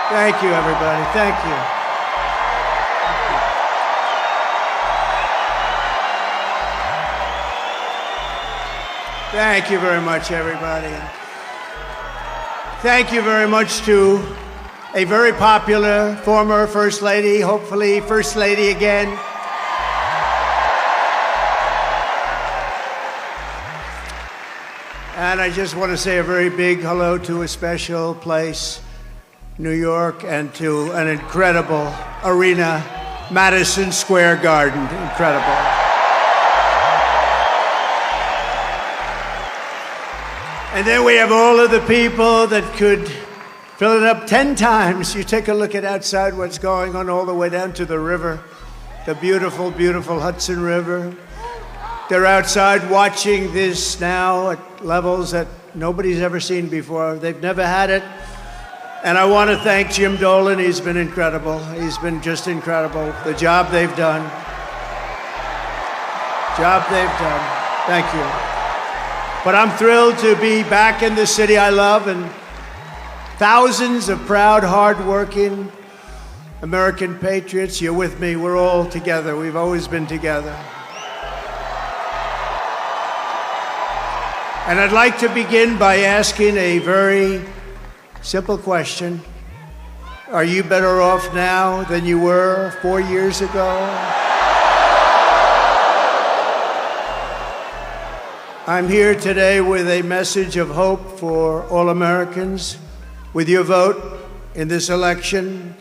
Thank you, everybody. Thank you. Thank you very much, everybody. Thank you very much to a very popular former First Lady, hopefully First Lady again. And I just want to say a very big hello to a special place, New York, and to an incredible arena, Madison Square Garden. Incredible. And then we have all of the people that could fill it up 10 times. You take a look at outside what's going on all the way down to the river, the beautiful, beautiful Hudson River. They're outside watching this now at levels that nobody's ever seen before. They've never had it. And I want to thank Jim Dolan. He's been incredible. He's been just incredible. The job they've done. Thank you. But I'm thrilled to be back in the city I love, and thousands of proud, hard-working American patriots. You're with me. We're all together. We've always been together. And I'd like to begin by asking a very simple question. Are you better off now than you were 4 years ago? I'm here today with a message of hope for all Americans. With your vote in this election,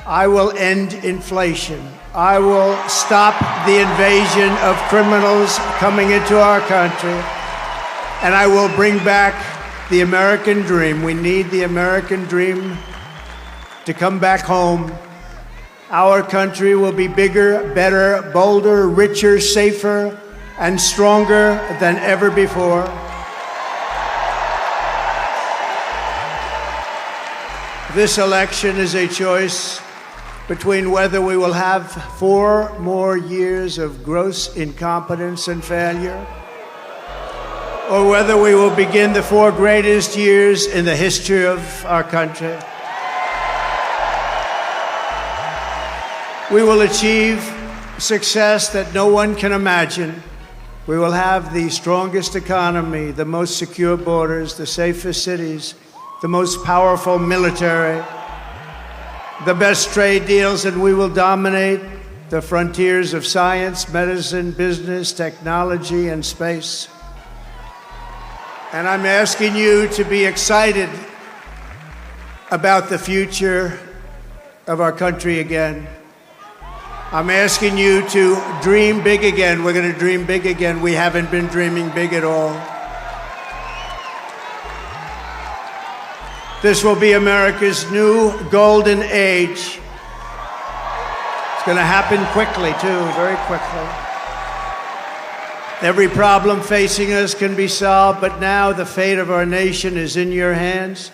I will end inflation. I will stop the invasion of criminals coming into our country. And I will bring back the American dream. We need the American dream to come back home. Our country will be bigger, better, bolder, richer, safer, and stronger than ever before. This election is a choice between whether we will have 4 more years of gross incompetence and failure, or whether we will begin the 4 greatest years in the history of our country. We will achieve success that no one can imagine. We will have the strongest economy, the most secure borders, the safest cities, the most powerful military, the best trade deals, and we will dominate the frontiers of science, medicine, business, technology, and space. And I'm asking you to be excited about the future of our country again. I'm asking you to dream big again. We're going to dream big again. We haven't been dreaming big at all. This will be America's new golden age. It's going to happen quickly, too, very quickly. Every problem facing us can be solved, but now the fate of our nation is in your hands.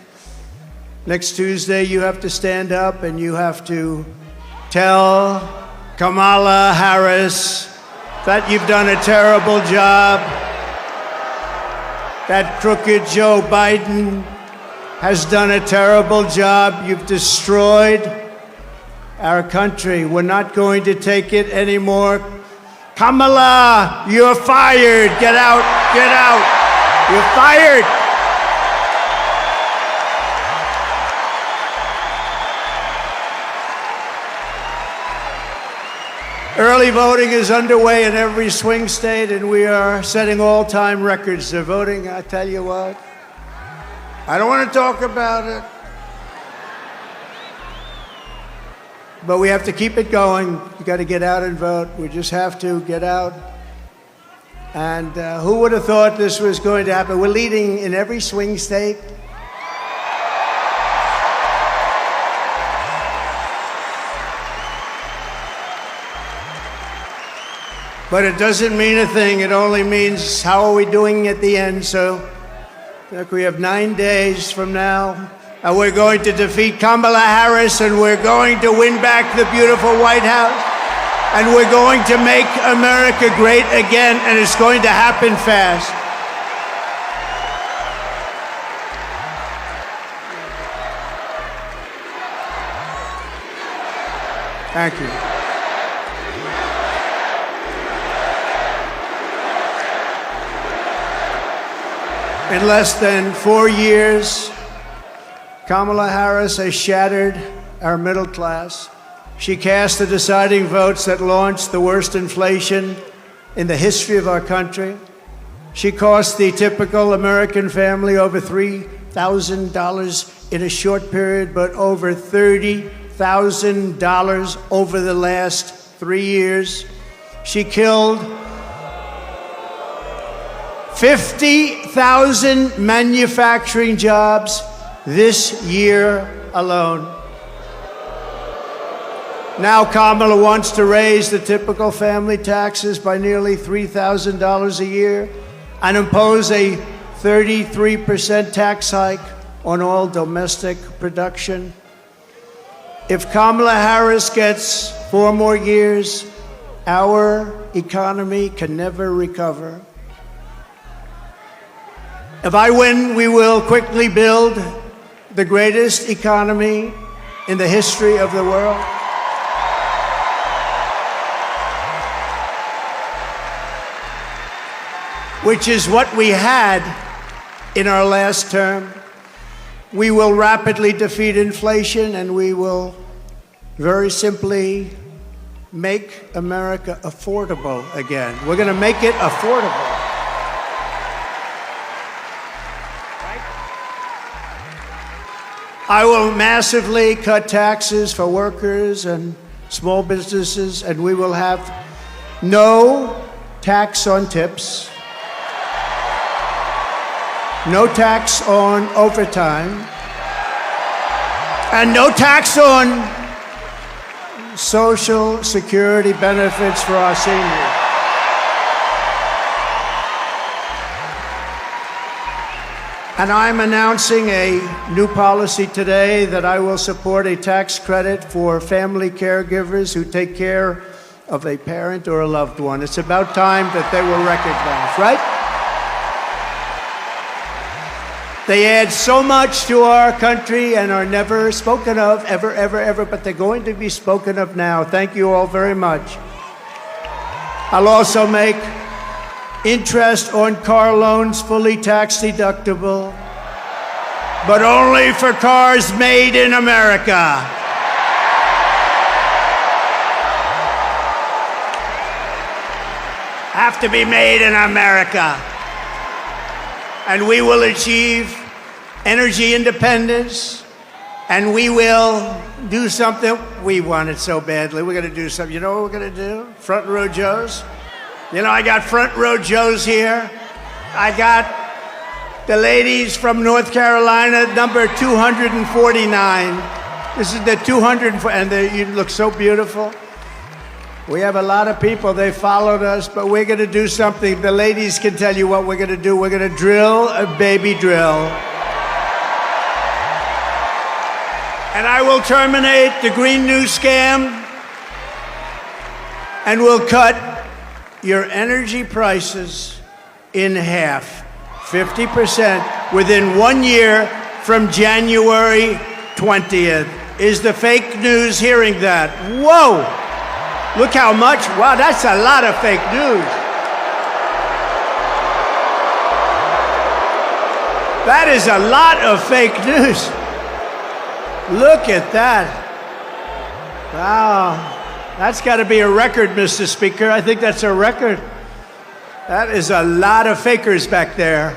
Next Tuesday, you have to stand up and you have to tell Kamala Harris that you've done a terrible job, that crooked Joe Biden has done a terrible job. You've destroyed our country. We're not going to take it anymore. Kamala, you're fired. Get out, get out. You're fired. Early voting is underway in every swing state, and we are setting all-time records. They're voting, I tell you what. I don't want to talk about it. But we have to keep it going. You got to get out and vote. We just have to get out. And who would have thought this was going to happen? We're leading in every swing state. But it doesn't mean a thing. It only means how are we doing at the end. So look, we have 9 days from now. And we're going to defeat Kamala Harris, and we're going to win back the beautiful White House. And we're going to make America great again, and it's going to happen fast. Thank you. In less than 4 years, Kamala Harris has shattered our middle class. She cast the deciding votes that launched the worst inflation in the history of our country. She cost the typical American family over $3,000 in a short period, but over $30,000 over the last 3 years. She killed 50,000 manufacturing jobs this year alone. Now Kamala wants to raise the typical family taxes by nearly $3,000 a year and impose a 33% tax hike on all domestic production. If Kamala Harris gets 4 more years, our economy can never recover. If I win, we will quickly build the greatest economy in the history of the world. Which is what we had in our last term. We will rapidly defeat inflation, and we will very simply make America affordable again. We're going to make it affordable. I will massively cut taxes for workers and small businesses, and we will have no tax on tips, no tax on overtime, and no tax on Social Security benefits for our seniors. And I'm announcing a new policy today that I will support a tax credit for family caregivers who take care of a parent or a loved one. It's about time that they were recognized, right? They add so much to our country and are never spoken of, ever, ever, ever, but they're going to be spoken of now. Thank you all very much. I'll also make interest on car loans fully tax deductible, but only for cars made in America. Have to be made in America. And we will achieve energy independence, and we will do something. We want it so badly. We're going to do something. You know what we're going to do? Front row Joes. You know, I got front row Joes here. I got the ladies from North Carolina, number 249. This is the 200, and you look so beautiful. We have a lot of people. They followed us, but we're going to do something. The ladies can tell you what we're going to do. We're going to drill a baby drill. And I will terminate the Green New Scam, and we'll cut your energy prices in half, 50%, within 1 year from January 20th. Is the fake news hearing that? Whoa! Look how much. Wow, that's a lot of fake news. That is a lot of fake news. Look at that. Wow. That's got to be a record, Mr. Speaker. I think that's a record. That is a lot of fakers back there.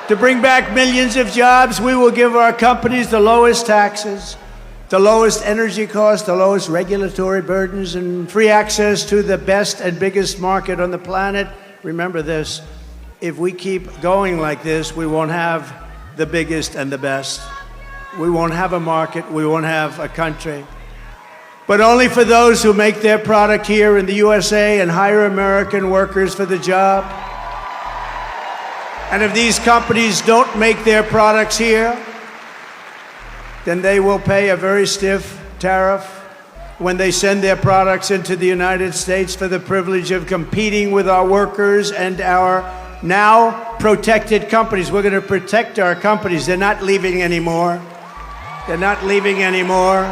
To bring back millions of jobs, we will give our companies the lowest taxes, the lowest energy costs, the lowest regulatory burdens, and free access to the best and biggest market on the planet. Remember this, if we keep going like this, we won't have the biggest and the best. We won't have a market, we won't have a country. But only for those who make their product here in the USA and hire American workers for the job. And if these companies don't make their products here, then they will pay a very stiff tariff when they send their products into the United States for the privilege of competing with our workers and our now protected companies. We're going to protect our companies. They're not leaving anymore. They're not leaving anymore.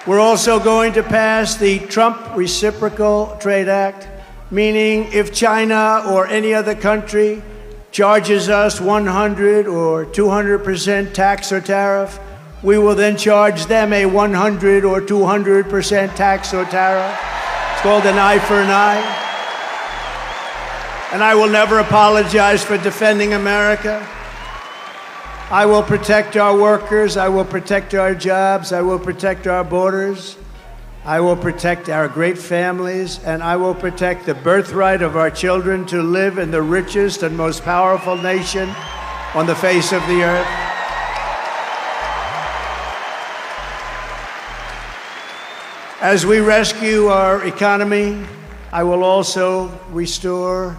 We're also going to pass the Trump Reciprocal Trade Act, meaning if China or any other country charges us 100 or 200% tax or tariff, we will then charge them a 100 or 200% tax or tariff. It's called an eye for an eye. And I will never apologize for defending America. I will protect our workers. I will protect our jobs. I will protect our borders. I will protect our great families, and I will protect the birthright of our children to live in the richest and most powerful nation on the face of the earth. As we rescue our economy, I will also restore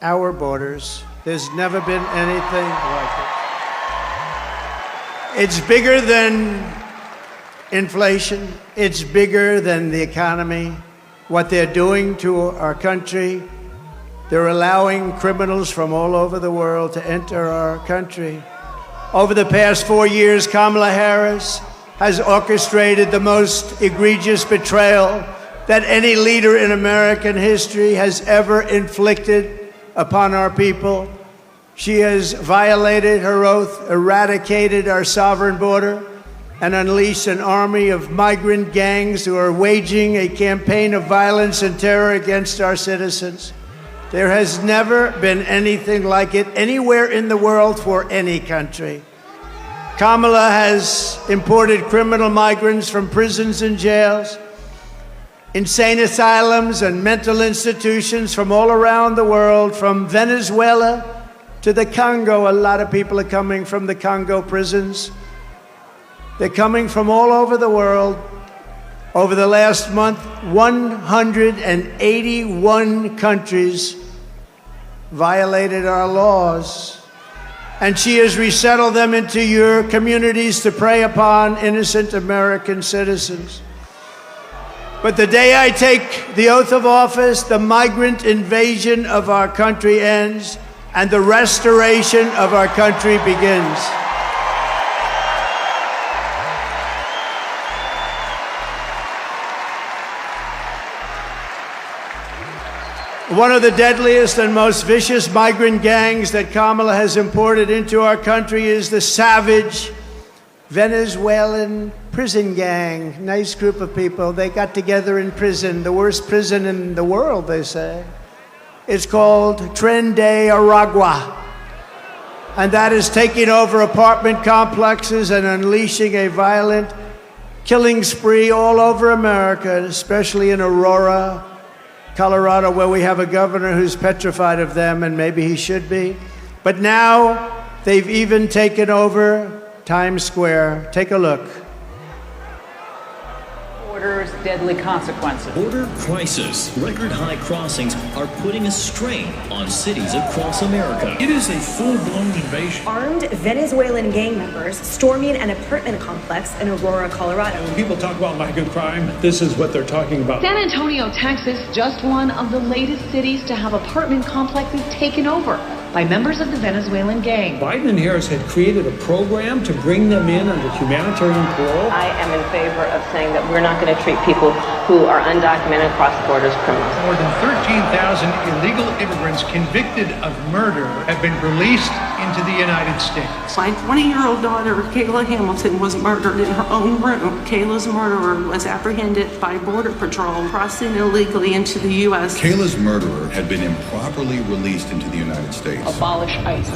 our borders. There's never been anything like it. It's bigger than inflation. It's bigger than the economy. What they're doing to our country, they're allowing criminals from all over the world to enter our country. Over the past 4 years, Kamala Harris has orchestrated the most egregious betrayal that any leader in American history has ever inflicted upon our people. She has violated her oath, eradicated our sovereign border, and unleashed an army of migrant gangs who are waging a campaign of violence and terror against our citizens. There has never been anything like it anywhere in the world for any country. Kamala has imported criminal migrants from prisons and jails, insane asylums and mental institutions from all around the world, from Venezuela to the Congo. A lot of people are coming from the Congo prisons. They're coming from all over the world. Over the last month, 181 countries violated our laws. And she has resettled them into your communities to prey upon innocent American citizens. But the day I take the oath of office, the migrant invasion of our country ends and the restoration of our country begins. One of the deadliest and most vicious migrant gangs that Kamala has imported into our country is the savage Venezuelan prison gang. Nice group of people. They got together in prison, the worst prison in the world, they say. It's called Tren de Aragua. And that is taking over apartment complexes and unleashing a violent killing spree all over America, especially in Aurora, Colorado, where we have a governor who's petrified of them, and maybe he should be. But now they've even taken over Times Square. Take a look. Border's deadly consequences. Border crisis. Record high crossings are putting a strain on cities across America. It is a full-blown invasion. Armed Venezuelan gang members storming an apartment complex in Aurora, Colorado. When people talk about migrant crime, this is what they're talking about. San Antonio, Texas, just one of the latest cities to have apartment complexes taken over by members of the Venezuelan gang. Biden and Harris had created a program to bring them in under humanitarian parole. I am in favor of saying that we're not going to treat people who are undocumented cross borders criminals. More than 13,000 illegal immigrants convicted of murder have been released into the United States. My 20-year-old daughter, Kayla Hamilton, was murdered in her own room. Kayla's murderer was apprehended by Border Patrol crossing illegally into the U.S. Kayla's murderer had been improperly released into the United States. Abolish ICE.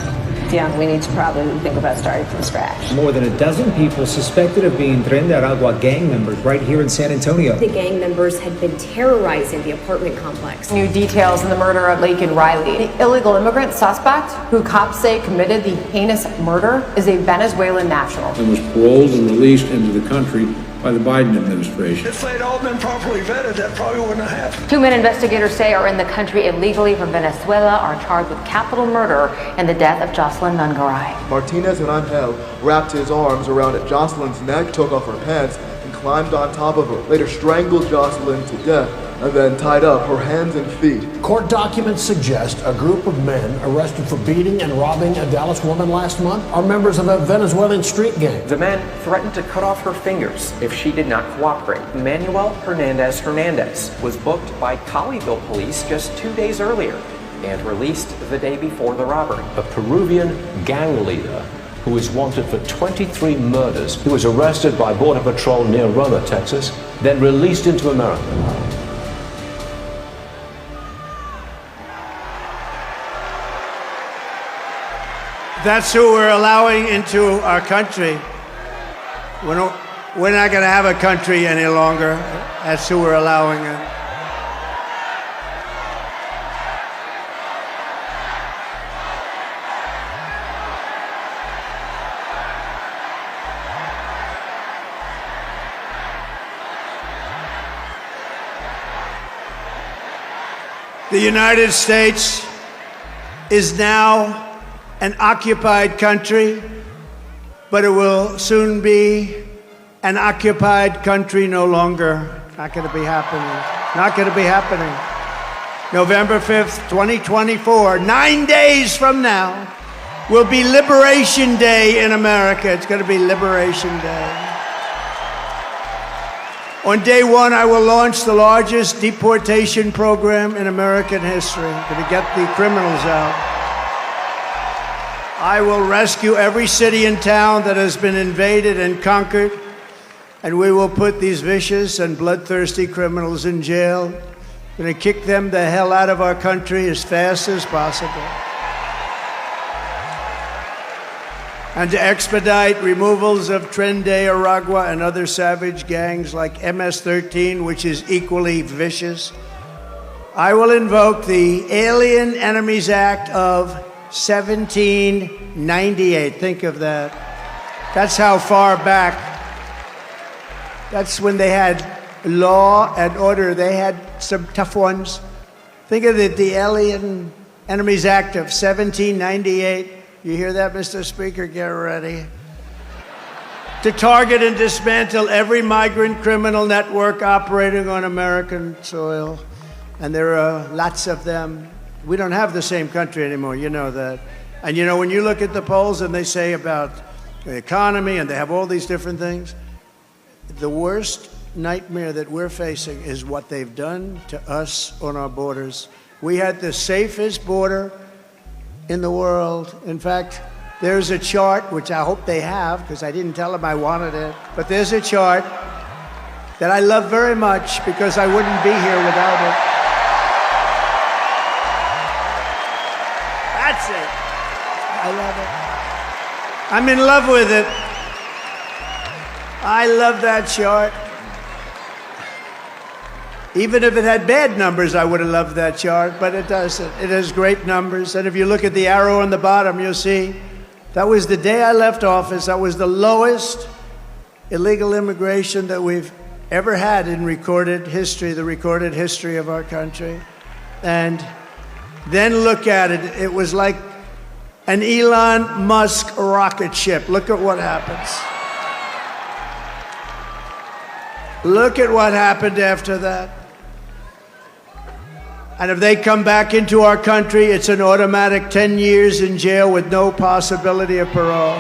Yeah, we need to probably think about starting from scratch. More than a dozen people suspected of being Tren de Aragua gang members right here in San Antonio. The gang members had been terrorizing the apartment complex. New details in the murder of Laken Riley. The illegal immigrant suspect, who cops say committed the heinous murder, is a Venezuelan national. And was paroled and released into the country by the Biden administration. If they'd all been properly vetted, that probably wouldn't have happened. 2 men investigators say are in the country illegally from Venezuela are charged with capital murder in the death of Jocelyn Nungaray. Martinez and Angel wrapped his arms around Jocelyn's neck, took off her pants, and climbed on top of her. Later strangled Jocelyn to death and then tied up her hands and feet. Court documents suggest a group of men arrested for beating and robbing a Dallas woman last month are members of a Venezuelan street gang. The men threatened to cut off her fingers if she did not cooperate. Manuel Hernandez was booked by Colleyville police just 2 days earlier and released the day before the robbery. A Peruvian gang leader who is wanted for 23 murders. He was arrested by Border Patrol near Roma, Texas, then released into America. That's who we're allowing into our country. We're not going to have a country any longer. That's who we're allowing in. The United States is now an occupied country, but it will soon be an occupied country no longer. Not going to be happening. Not going to be happening. November 5th, 2024, 9 days from now, will be Liberation Day in America. It's going to be Liberation Day. On day one, I will launch the largest deportation program in American history to get the criminals out. I will rescue every city and town that has been invaded and conquered, and we will put these vicious and bloodthirsty criminals in jail. We're going to kick them the hell out of our country as fast as possible. And to expedite removals of Tren de Aragua and other savage gangs like MS-13, which is equally vicious, I will invoke the Alien Enemies Act of 1798. Think of that. That's how far back. That's when they had law and order. They had some tough ones. Think of it, the Alien Enemies Act of 1798. You hear that, Mr. Speaker? Get ready. To target and dismantle every migrant criminal network operating on American soil. And there are lots of them. We don't have the same country anymore, you know that. And you know, when you look at the polls and they say about the economy and they have all these different things, the worst nightmare that we're facing is what they've done to us on our borders. We had the safest border in the world. In fact, there's a chart, which I hope they have, because I didn't tell them I wanted it, but there's a chart that I love very much because I wouldn't be here without it. That's it. I love it. I'm in love with it. I love that chart. Even if it had bad numbers, I would have loved that chart, but it doesn't. It has great numbers. And if you look at the arrow on the bottom, you'll see that was the day I left office. That was the lowest illegal immigration that we've ever had in recorded history, the recorded history of our country. And then look at it. It was like an Elon Musk rocket ship. Look at what happens. Look at what happened after that. And if they come back into our country, it's an automatic 10 years in jail with no possibility of parole.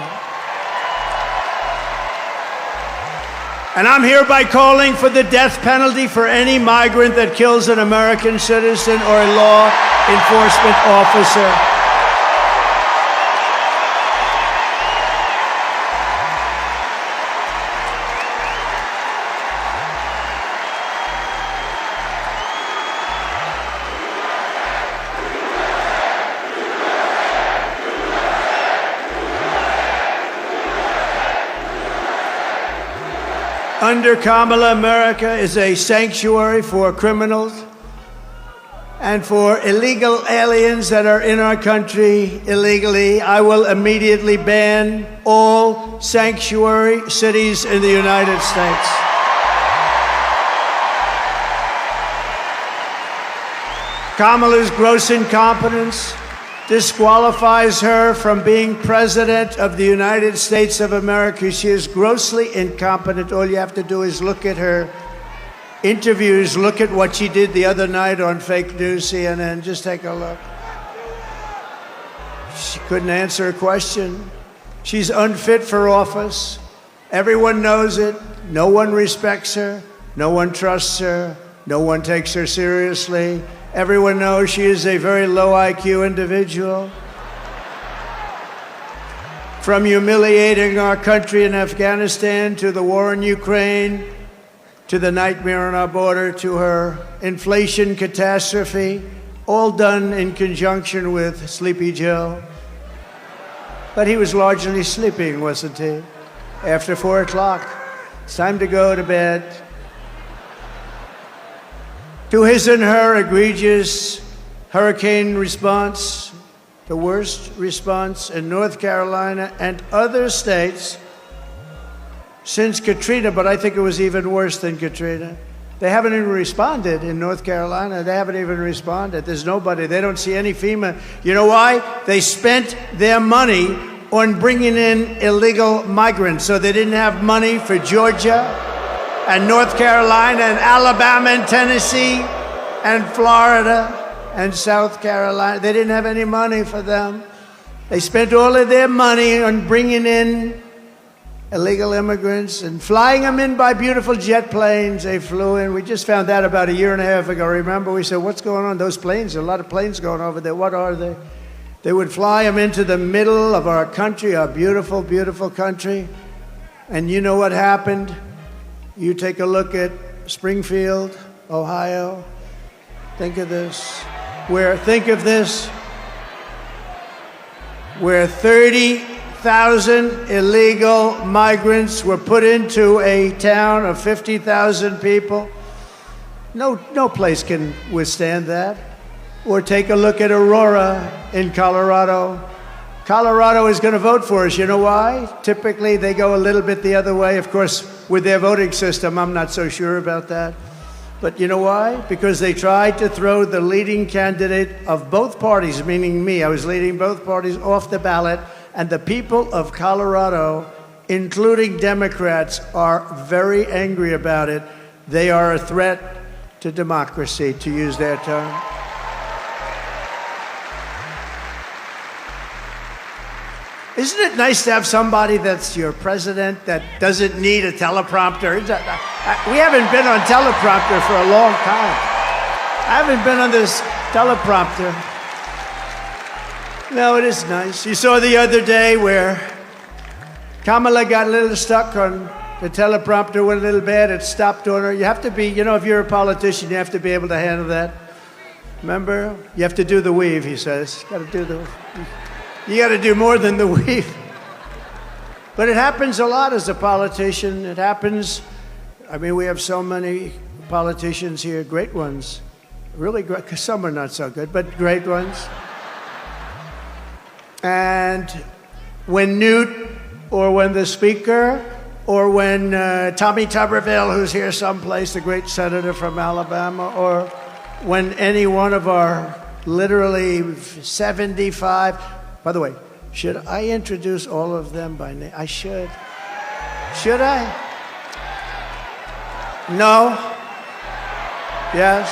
And I'm hereby calling for the death penalty for any migrant that kills an American citizen or a law enforcement officer. Under Kamala, America is a sanctuary for criminals and for illegal aliens that are in our country illegally. I will immediately ban all sanctuary cities in the United States. Kamala's gross incompetence disqualifies her from being President of the United States of America. She is grossly incompetent. All you have to do is look at her interviews. Look at what she did the other night on fake news CNN. Just take a look. She couldn't answer a question. She's unfit for office. Everyone knows it. No one respects her. No one trusts her. No one takes her seriously. Everyone knows she is a very low IQ individual. From humiliating our country in Afghanistan, to the war in Ukraine, to the nightmare on our border, to her inflation catastrophe, all done in conjunction with Sleepy Joe. But he was largely sleeping, wasn't he? After 4 o'clock, it's time to go to bed. To his and her egregious hurricane response, the worst response in North Carolina and other states since Katrina, but I think it was even worse than Katrina. They haven't even responded in North Carolina. They haven't even responded. There's nobody. They don't see any FEMA. You know why? They spent their money on bringing in illegal migrants, so they didn't have money for Georgia and North Carolina and Alabama and Tennessee and Florida and South Carolina. They didn't have any money for them. They spent all of their money on bringing in illegal immigrants and flying them in by beautiful jet planes. They flew in. We just found that about a year and a half ago. Remember, we said, what's going on? Those planes, there are a lot of planes going over there. What are they? They would fly them into the middle of our country, our beautiful, beautiful country. And you know what happened? You take a look at Springfield, Ohio. Think of this. Where 30,000 illegal migrants were put into a town of 50,000 people. No place can withstand that. Or take a look at Aurora in Colorado. Colorado is going to vote for us. You know why? Typically, they go a little bit the other way. Of course, with their voting system, I'm not so sure about that. But you know why? Because they tried to throw the leading candidate of both parties, meaning me. I was leading both parties off the ballot. And the people of Colorado, including Democrats, are very angry about it. They are a threat to democracy, to use their term. Isn't it nice to have somebody that's your president that doesn't need a teleprompter? We haven't been on teleprompter for a long time. I haven't been on this teleprompter. No, it is nice. You saw the other day where Kamala got a little stuck on the teleprompter, went a little bad, it stopped on her. You have to be, if you're a politician, you have to be able to handle that. Remember? You have to do the weave, he says. You got to do more than the weave. But it happens a lot as a politician. It happens. We have so many politicians here, great ones. Really great, because some are not so good, but great ones. And when Newt, or when the Speaker, or when Tommy Tuberville, who's here someplace, the great senator from Alabama, or when any one of our literally 75, by the way, should I introduce all of them by name? I should. Should I? No? Yes?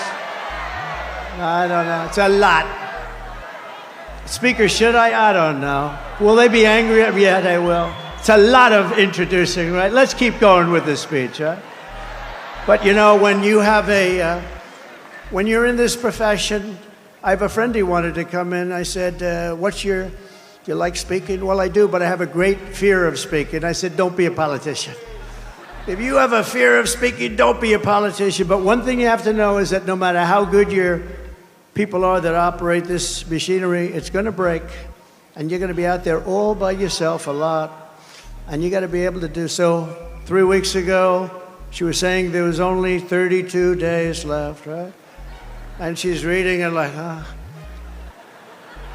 I don't know. It's a lot. Speaker, should I? I don't know. Will they be angry? Yeah, they will. It's a lot of introducing, right? Let's keep going with this speech, right? But when you have when you're in this profession, I have a friend who wanted to come in. I said, do you like speaking? Well, I do, but I have a great fear of speaking. I said, don't be a politician. If you have a fear of speaking, don't be a politician. But one thing you have to know is that no matter how good your people are that operate this machinery, it's going to break. And you're going to be out there all by yourself a lot. And you got to be able to do so. 3 weeks ago, she was saying there was only 32 days left, right? And she's reading it like,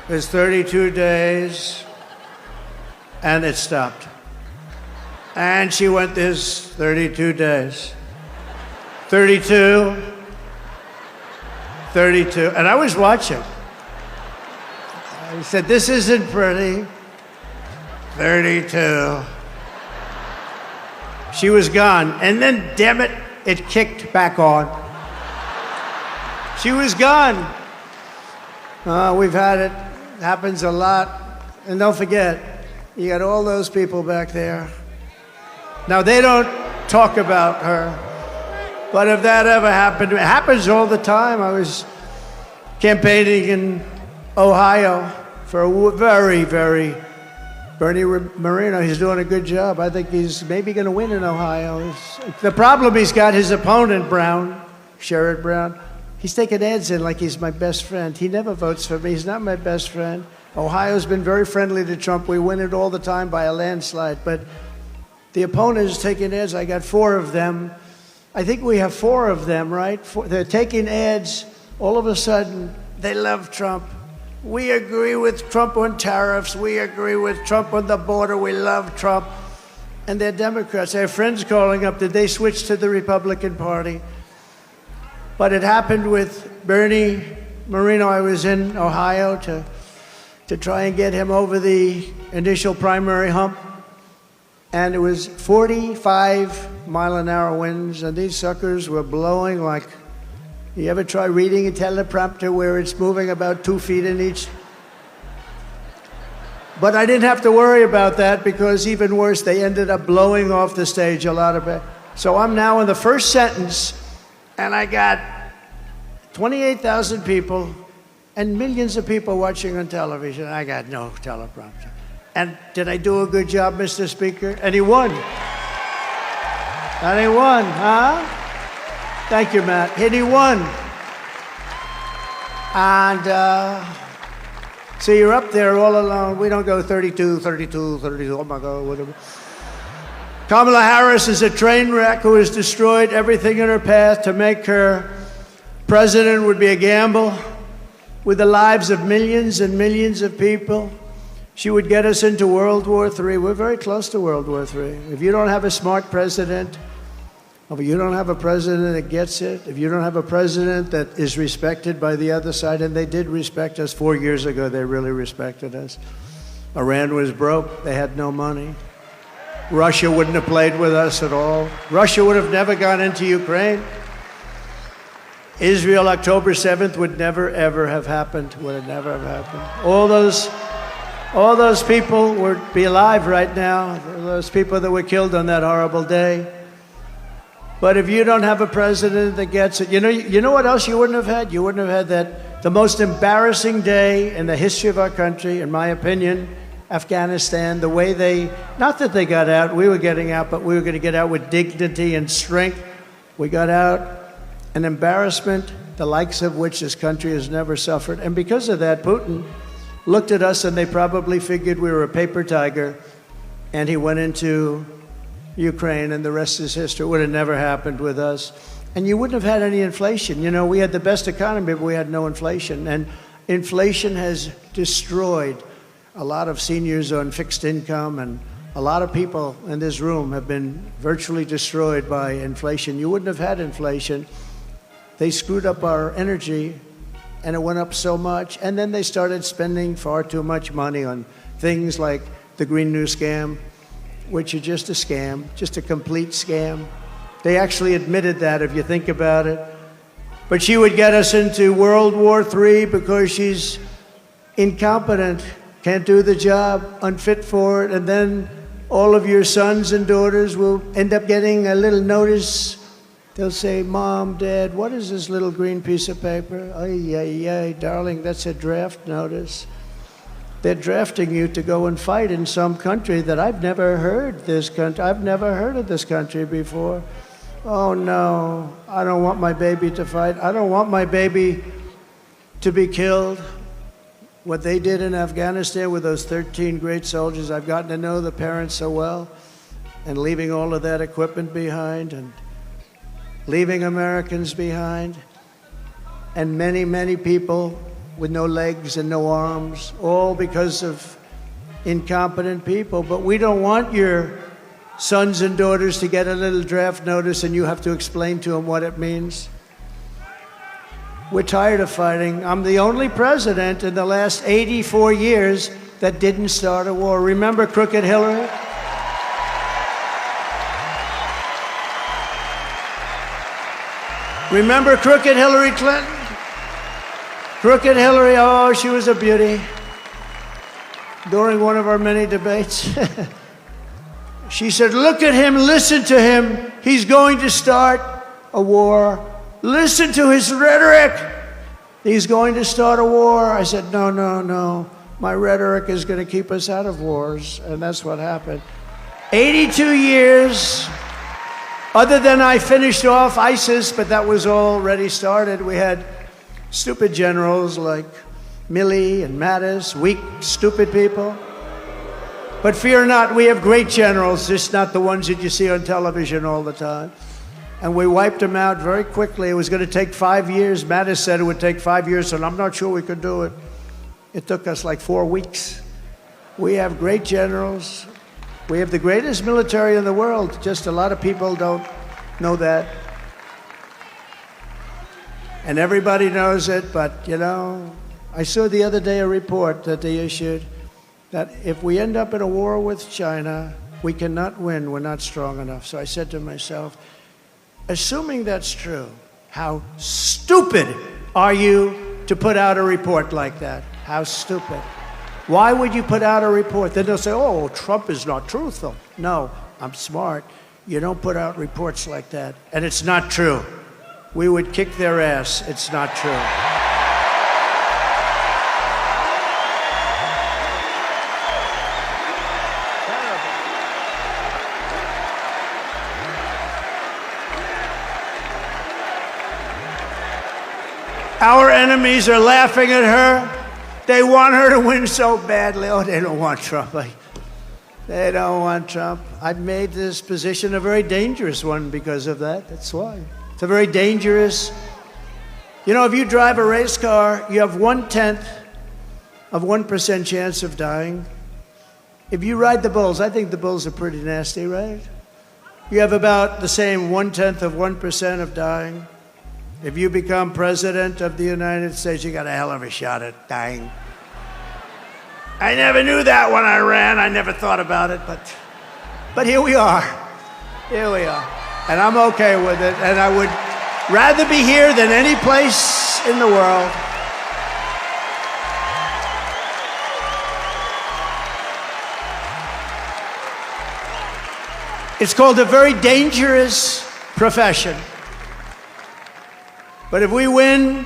there's 32 days, and it stopped. And she went, there's 32 days. 32, 32, and I was watching. I said, this isn't pretty. 32. She was gone, and then, damn it, it kicked back on. She was gone. We've had it. Happens a lot. And don't forget, you got all those people back there. Now, they don't talk about her, but if that ever happened, it happens all the time. I was campaigning in Ohio for a very, very Bernie Moreno. He's doing a good job. I think he's maybe going to win in Ohio. The problem he's got, his opponent, Brown, Sherrod Brown, he's taking ads in like he's my best friend. He never votes for me. He's not my best friend. Ohio's been very friendly to Trump. We win it all the time by a landslide. But the opponent is taking ads. I got 4 of them. I think we have 4 of them, right? They're taking ads. All of a sudden, they love Trump. We agree with Trump on tariffs. We agree with Trump on the border. We love Trump. And they're Democrats. I have friends calling up. Did they switch to the Republican Party? But it happened with Bernie Moreno. I was in Ohio to try and get him over the initial primary hump. And it was 45-mile-an-hour winds, and these suckers were blowing like, you ever try reading a teleprompter where it's moving about 2 feet in each? But I didn't have to worry about that because even worse, they ended up blowing off the stage a lot of it. So I'm now in the first sentence, and I got 28,000 people and millions of people watching on television. I got no teleprompter. And did I do a good job, Mr. Speaker? And he won. And he won, huh? Thank you, Matt. And he won. And so you're up there all alone. We don't go 32, 32, 32. Oh, my God, whatever. Kamala Harris is a train wreck who has destroyed everything in her path. To make her president would be a gamble with the lives of millions and millions of people. She would get us into World War III. We're very close to World War III. If you don't have a smart president, if you don't have a president that gets it, if you don't have a president that is respected by the other side, and they did respect us 4 years ago, they really respected us. Iran was broke. They had no money. Russia wouldn't have played with us at all. Russia would have never gone into Ukraine. Israel, October 7th, would never, ever have happened. Would have never have happened. All those people would be alive right now, those people that were killed on that horrible day. But if you don't have a president that gets it, you know what else you wouldn't have had? You wouldn't have had the most embarrassing day in the history of our country, in my opinion, Afghanistan, the way not that they got out, we were getting out, but we were going to get out with dignity and strength. We got out, an embarrassment, the likes of which this country has never suffered. And because of that, Putin looked at us and they probably figured we were a paper tiger, and he went into Ukraine, and the rest is history. It would have never happened with us. And you wouldn't have had any inflation. You know, we had the best economy, but we had no inflation. And inflation has destroyed a lot of seniors on fixed income, and a lot of people in this room have been virtually destroyed by inflation. You wouldn't have had inflation. They screwed up our energy, and it went up so much. And then they started spending far too much money on things like the Green New Scam, which are just a scam, just a complete scam. They actually admitted that, if you think about it. But she would get us into World War III because she's incompetent, can't do the job, unfit for it, and then all of your sons and daughters will end up getting a little notice. They'll say, Mom, Dad, what is this little green piece of paper? Ay, ay, ay, darling, that's a draft notice. They're drafting you to go and fight in some country that I've never heard of this country before. Oh, no, I don't want my baby to fight. I don't want my baby to be killed. What they did in Afghanistan with those 13 great soldiers, I've gotten to know the parents so well, and leaving all of that equipment behind and leaving Americans behind, and many, many people with no legs and no arms, all because of incompetent people. But we don't want your sons and daughters to get a little draft notice and you have to explain to them what it means. We're tired of fighting. I'm the only president in the last 84 years that didn't start a war. Remember Crooked Hillary? Remember crooked Hillary Clinton? Crooked Hillary, oh, she was a beauty. During one of our many debates, she said, look at him, listen to him. He's going to start a war. Listen to his rhetoric. He's going to start a war. I said, no, no, no. My rhetoric is going to keep us out of wars. And that's what happened. 82 years. Other than I finished off ISIS, but that was already started. We had stupid generals like Milley and Mattis, weak, stupid people. But fear not, we have great generals, just not the ones that you see on television all the time. And we wiped them out very quickly. It was going to take 5 years. Mattis said it would take 5 years, and I'm not sure we could do it. It took us like 4 weeks. We have great generals. We have the greatest military in the world. Just a lot of people don't know that. And everybody knows it, but, you know, I saw the other day a report that they issued that if we end up in a war with China, we cannot win. We're not strong enough. So I said to myself, assuming that's true, how stupid are you to put out a report like that? How stupid. Why would you put out a report? Then they'll say, oh, Trump is not truthful. No, I'm smart. You don't put out reports like that. And it's not true. We would kick their ass. It's not true. Our enemies are laughing at her. They want her to win so badly. Oh, they don't want Trump. They don't want Trump. I've made this position a very dangerous one because of that. That's why. It's a very dangerous. You know, if you drive a race car, you have 1/10 of 1% chance of dying. If you ride the bulls, I think the bulls are pretty nasty, right? You have about the same 1/10 of 1% of dying. If you become president of the United States, you got a hell of a shot at dying. I never knew that when I ran. I never thought about it, but here we are. Here we are. And I'm okay with it. And I would rather be here than any place in the world. It's called a very dangerous profession. But if we win,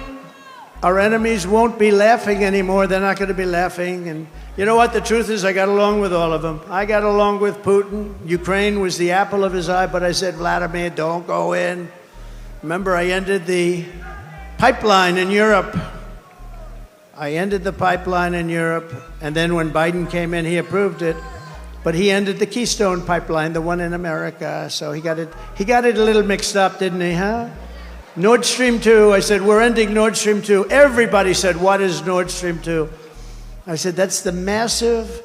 our enemies won't be laughing anymore. They're not going to be laughing. And you know what? The truth is, I got along with all of them. I got along with Putin. Ukraine was the apple of his eye, but I said, Vladimir, don't go in. Remember, I ended the pipeline in Europe. I ended the pipeline in Europe. And then when Biden came in, he approved it. But he ended the Keystone pipeline, the one in America. So he got it a little mixed up, didn't he, huh? Nord Stream 2, I said, we're ending Nord Stream 2. Everybody said, what is Nord Stream 2? I said, that's the massive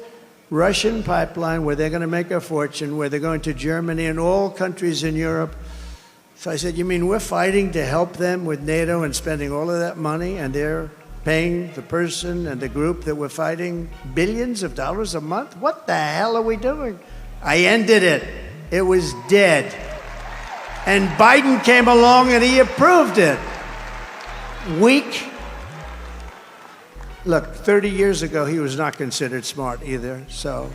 Russian pipeline where they're going to make a fortune, where they're going to Germany and all countries in Europe. So I said, you mean we're fighting to help them with NATO and spending all of that money, and they're paying the person and the group that we're fighting billions of dollars a month? What the hell are we doing? I ended it. It was dead. And Biden came along and he approved it. Weak. Look, 30 years ago, he was not considered smart either. So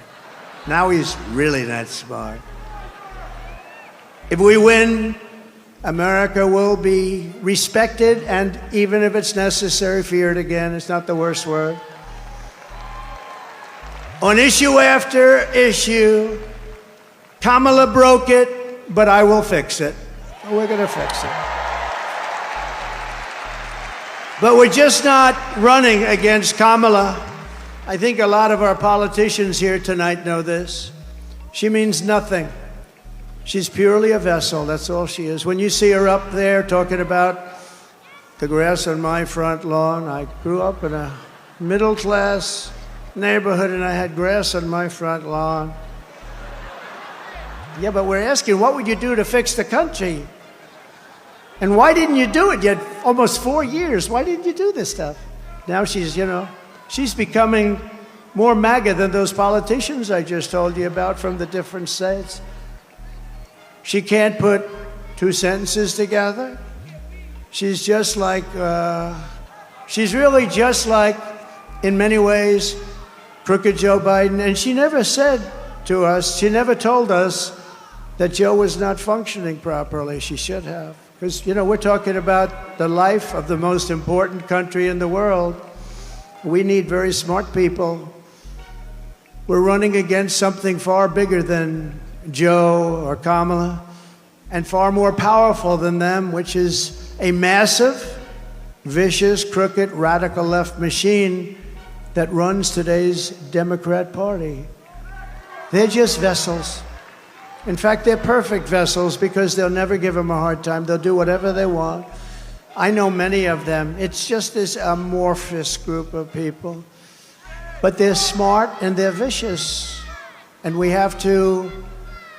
now he's really not smart. If we win, America will be respected, and even if it's necessary, feared again. It's not the worst word. On issue after issue, Kamala broke it. But I will fix it. We're going to fix it. But we're just not running against Kamala. I think a lot of our politicians here tonight know this. She means nothing. She's purely a vessel. That's all she is. When you see her up there talking about the grass on my front lawn, I grew up in a middle-class neighborhood and I had grass on my front lawn. Yeah, but we're asking, what would you do to fix the country? And why didn't you do it? You had almost 4 years. Why didn't you do this stuff? Now she's, you know, she's becoming more MAGA than those politicians I just told you about from the different states. She can't put two sentences together. She's just like, she's really just like, in many ways, crooked Joe Biden. And she never said to us, she never told us that Joe was not functioning properly. She should have. Because, we're talking about the life of the most important country in the world. We need very smart people. We're running against something far bigger than Joe or Kamala, and far more powerful than them, which is a massive, vicious, crooked, radical left machine that runs today's Democrat Party. They're just vessels. In fact, they're perfect vessels because they'll never give them a hard time. They'll do whatever they want. I know many of them. It's just this amorphous group of people. But they're smart and they're vicious. And we have to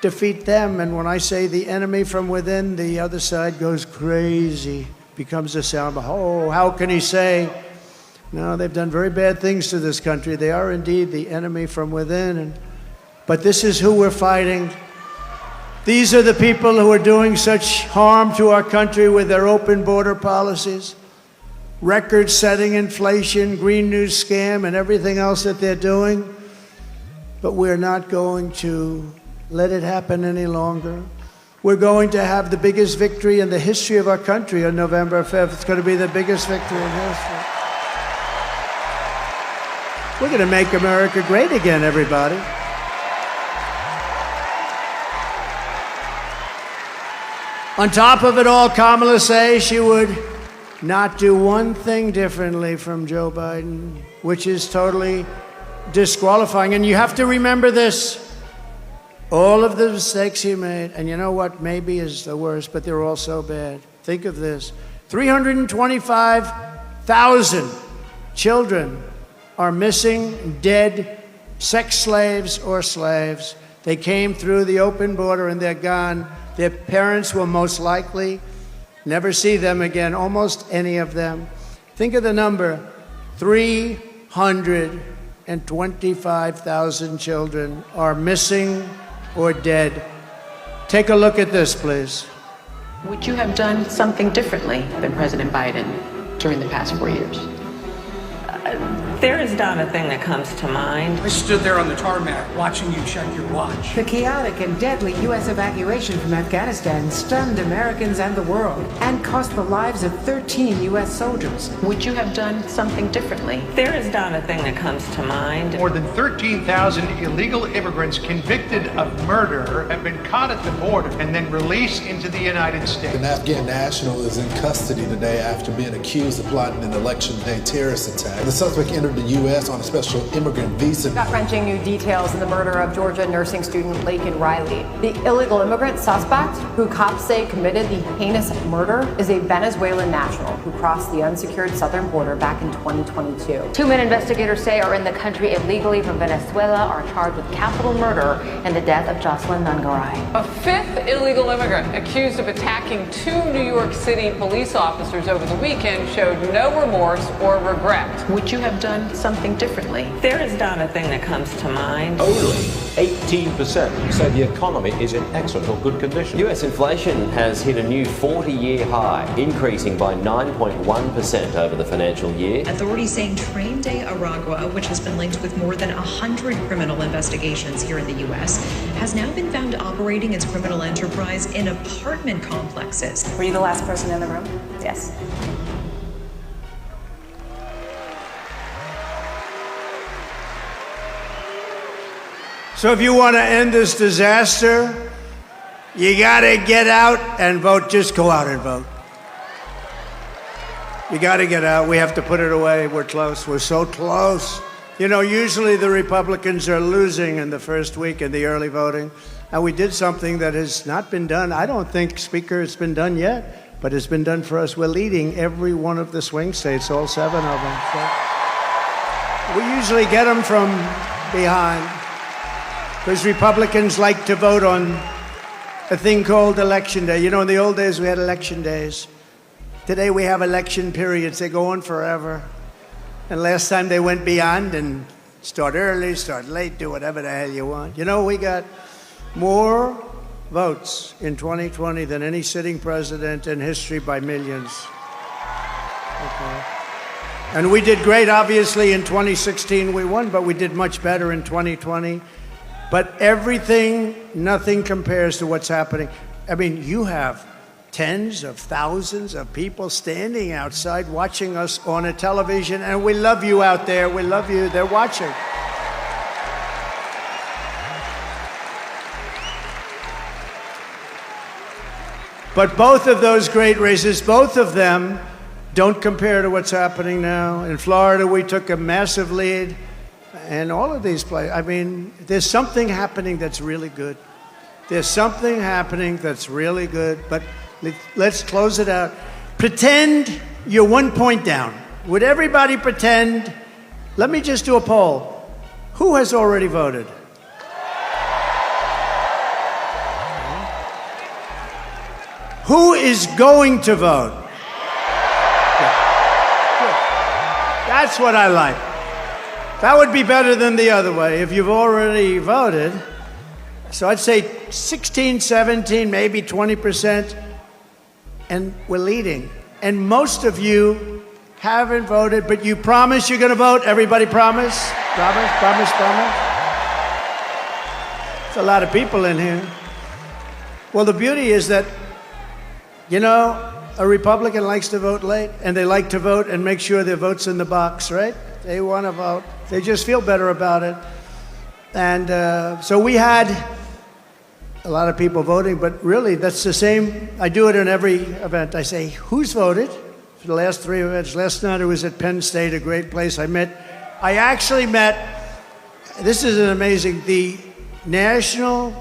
defeat them. And when I say the enemy from within, the other side goes crazy, becomes a sound. Oh, how can he say? No, they've done very bad things to this country. They are indeed the enemy from within. But this is who we're fighting. These are the people who are doing such harm to our country with their open border policies, record-setting inflation, Green New scam, and everything else that they're doing. But we're not going to let it happen any longer. We're going to have the biggest victory in the history of our country on November 5th. It's going to be the biggest victory in history. We're going to make America great again, everybody. On top of it all, Kamala says she would not do one thing differently from Joe Biden, which is totally disqualifying. And you have to remember this. All of the mistakes he made, and you know what maybe is the worst, but they're all so bad. Think of this. 325,000 children are missing, dead, sex slaves or slaves. They came through the open border and they're gone. Their parents will most likely never see them again, almost any of them. Think of the number, 325,000 children are missing or dead. Take a look at this, please. Would you have done something differently than President Biden during the past 4 years? There is not a thing that comes to mind. I stood there on the tarmac watching you check your watch. The chaotic and deadly U.S. evacuation from Afghanistan stunned Americans and the world and cost the lives of 13 U.S. soldiers. Would you have done something differently? There is not a thing that comes to mind. More than 13,000 illegal immigrants convicted of murder have been caught at the border and then released into the United States. An Afghan national is in custody today after being accused of plotting an election day terrorist attack. The suspect entered the U.S. on a special immigrant visa. Gut-wrenching new details in the murder of Georgia nursing student Laken Riley. The illegal immigrant suspect, who cops say committed the heinous murder, is a Venezuelan national who crossed the unsecured southern border back in 2022. 2 men investigators say are in the country illegally from Venezuela are charged with capital murder in the death of Jocelyn Nungaray. A fifth illegal immigrant accused of attacking 2 New York City police officers over the weekend showed no remorse or regret. Would you have done something differently? There is not a thing that comes to mind. Only 18% say the economy is in excellent or good condition. U.S. inflation has hit a new 40-year high, increasing by 9.1% over the financial year. Authorities saying Train de Aragua, which has been linked with more than 100 criminal investigations here in the U.S., has now been found operating its criminal enterprise in apartment complexes. Were you the last person in the room? Yes. So if you want to end this disaster, you got to get out and vote. Just go out and vote. You got to get out. We have to put it away. We're close. We're so close. You know, usually the Republicans are losing in the first week in the early voting. And we did something that has not been done. I don't think, Speaker, it's been done yet, but it's been done for us. We're leading every one of the swing states, all 7 of them. So we usually get them from behind, because Republicans like to vote on a thing called Election Day. You know, in the old days, we had election days. Today, we have election periods. They go on forever. And last time, they went beyond and start early, start late, do whatever the hell you want. You know, we got more votes in 2020 than any sitting president in history by millions. Okay. And we did great, obviously, in 2016 we won, but we did much better in 2020. But nothing compares to what's happening. I mean, you have tens of thousands of people standing outside watching us on a television, and we love you out there. We love you. They're watching. But both of those great races, both of them, don't compare to what's happening now. In Florida, we took a massive lead. And all of these places, I mean, there's something happening that's really good. There's something happening that's really good. But let's close it out. Pretend you're 1 point down. Would everybody pretend? Let me just do a poll. Who has already voted? Who is going to vote? Good. That's what I like. That would be better than the other way, if you've already voted. So I'd say 16, 17, maybe 20%, and we're leading. And most of you haven't voted, but you promise you're going to vote? Everybody promise? Promise, promise, promise? There's a lot of people in here. Well, the beauty is that, you know, a Republican likes to vote late, and they like to vote and make sure their vote's in the box, right? They want to vote. They just feel better about it. And so we had a lot of people voting, but really that's the same. I do it in every event. I say, who's voted for the last 3 events? Last night I was at Penn State, a great place. I actually met, this is an amazing, the national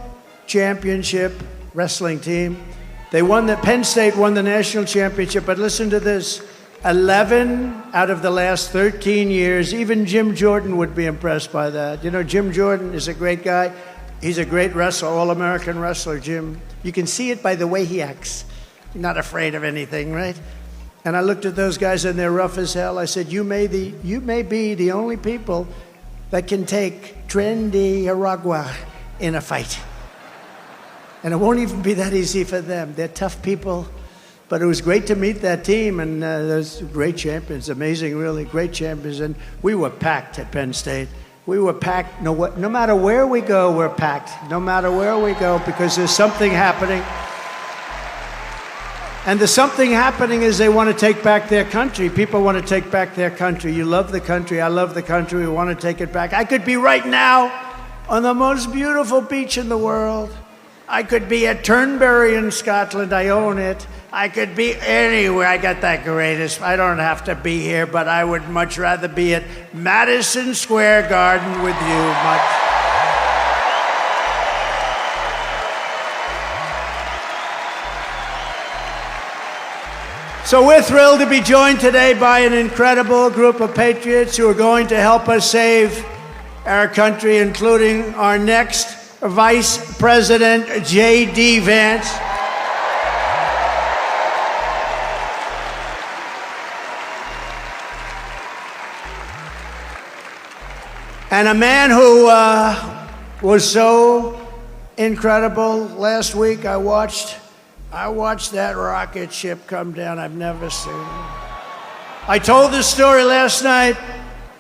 championship wrestling team. Penn State won the national championship, but listen to this. 11 out of the last 13 years, even Jim Jordan would be impressed by that. You know, Jim Jordan is a great guy. He's a great wrestler, all-American wrestler, Jim. You can see it by the way he acts. He's not afraid of anything, right? And I looked at those guys, and they're rough as hell. I said, you may be the only people that can take Trendy Aragua in a fight. And it won't even be that easy for them. They're tough people. But it was great to meet that team, and those great champions, amazing, really great champions. And we were packed at Penn State. We were packed. No matter where we go, we're packed. No matter where we go, because there's something happening. And the something happening is they want to take back their country. People want to take back their country. You love the country. I love the country. We want to take it back. I could be right now on the most beautiful beach in the world. I could be at Turnberry in Scotland. I own it. I could be anywhere. I got that greatest. I don't have to be here, but I would much rather be at Madison Square Garden with you. So we're thrilled to be joined today by an incredible group of patriots who are going to help us save our country, including our next Vice President, J.D. Vance. And a man who was so incredible. Last week I watched that rocket ship come down. I've never seen it. I told this story last night.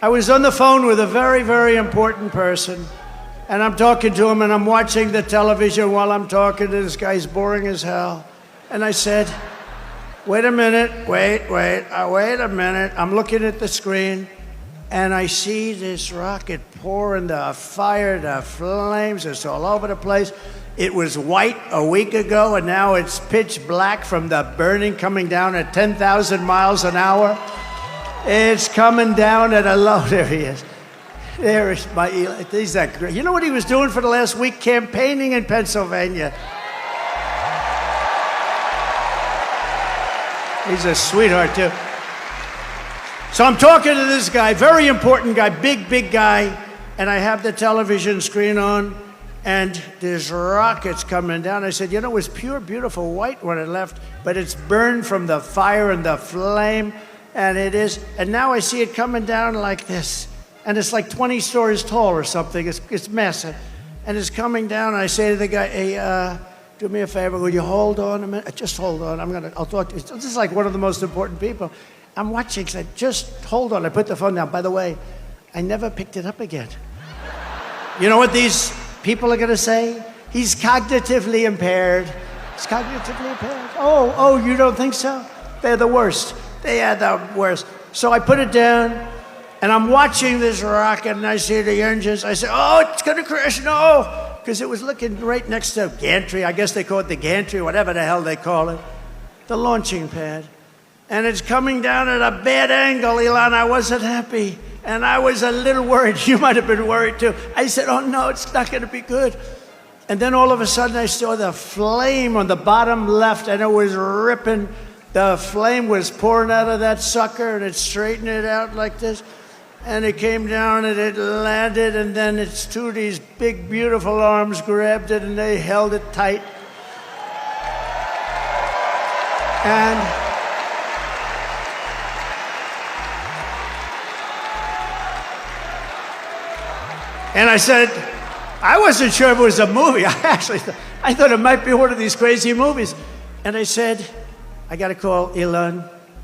I was on the phone with a very, very important person. And I'm talking to him, and I'm watching the television while I'm talking to this guy. He's boring as hell. And I said, wait a minute, wait a minute. I'm looking at the screen, and I see this rocket pouring the fire, the flames. It's all over the place. It was white a week ago, and now it's pitch black from the burning coming down at 10,000 miles an hour. It's coming down at a low. There he is. There is my Eli. He's that great. You know what he was doing for the last week? Campaigning in Pennsylvania. He's a sweetheart, too. So I'm talking to this guy, very important guy, big guy, and I have the television screen on, and there's rockets coming down. I said, you know, it was pure, beautiful white when it left, but it's burned from the fire and the flame, and it is. And now I see it coming down like this. And it's like 20 stories tall or something. It's massive. And it's coming down, and I say to the guy, hey, do me a favor, will you hold on a minute? Just hold on, I'll talk to you. This is like one of the most important people. I'm watching. I just hold on. I put the phone down. By the way, I never picked it up again. You know what these people are going to say? He's cognitively impaired. He's cognitively impaired. Oh, you don't think so? They're the worst. They are the worst. So I put it down, and I'm watching this rocket, and I see the engines. I say, oh, it's going to crash. No. Because it was looking right next to gantry. I guess they call it the gantry, whatever the hell they call it. The launching pad. And it's coming down at a bad angle, Elon. I wasn't happy. And I was a little worried. You might have been worried too. I said, oh no, it's not going to be good. And then all of a sudden I saw the flame on the bottom left, and it was ripping. The flame was pouring out of that sucker, and it straightened it out like this. And it came down, and it landed, and then its two of these big, beautiful arms grabbed it, and they held it tight. And I said, I wasn't sure if it was a movie. I thought it might be one of these crazy movies. And I said, I got to call Elon.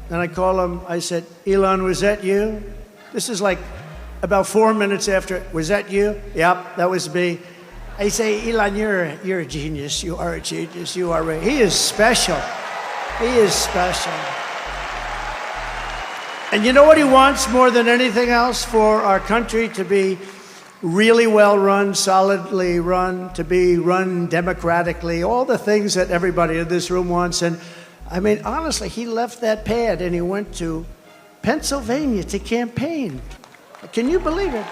And I call him. I said, Elon, was that you? This is like about 4 minutes after. Was that you? Yep, that was me. I say, Elon, you're a genius. You are a genius. You are he is special. He is special. And you know what he wants more than anything else? For our country to be really well run, solidly run, to be run democratically, all the things that everybody in this room wants. And I mean, honestly, he left that pad and he went to Pennsylvania to campaign. Can you believe it?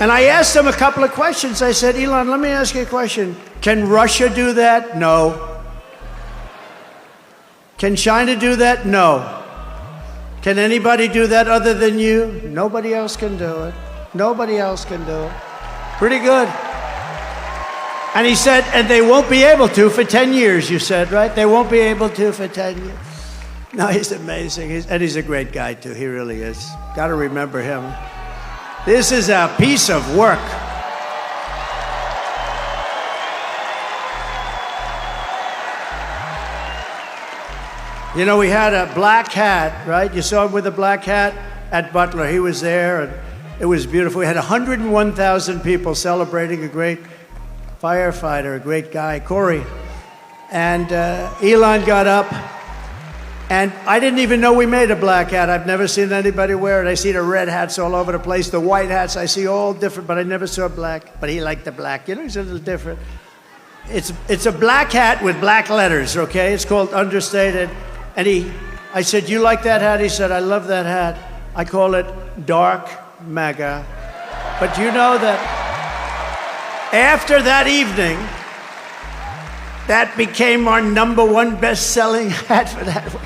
And I asked him a couple of questions. I said, Elon, let me ask you a question. Can Russia do that? No. Can China do that? No. Can anybody do that other than you? Nobody else can do it. Nobody else can do it. Pretty good. And he said, and they won't be able to for 10 years, you said, right? They won't be able to for 10 years. No, he's amazing. And he's a great guy, too. He really is. Got to remember him. This is a piece of work. You know, we had a black hat, right? You saw him with a black hat at Butler. He was there, and it was beautiful. We had 101,000 people celebrating a great firefighter, a great guy, Corey. And Elon got up, and I didn't even know we made a black hat. I've never seen anybody wear it. I see the red hats all over the place, the white hats. I see all different, but I never saw black. But he liked the black. You know, he's a little different. It's a black hat with black letters, okay? It's called Understated. And I said, you like that hat? He said, I love that hat. I call it Dark MAGA. But you know that after that evening, that became our #1 best-selling hat for that week.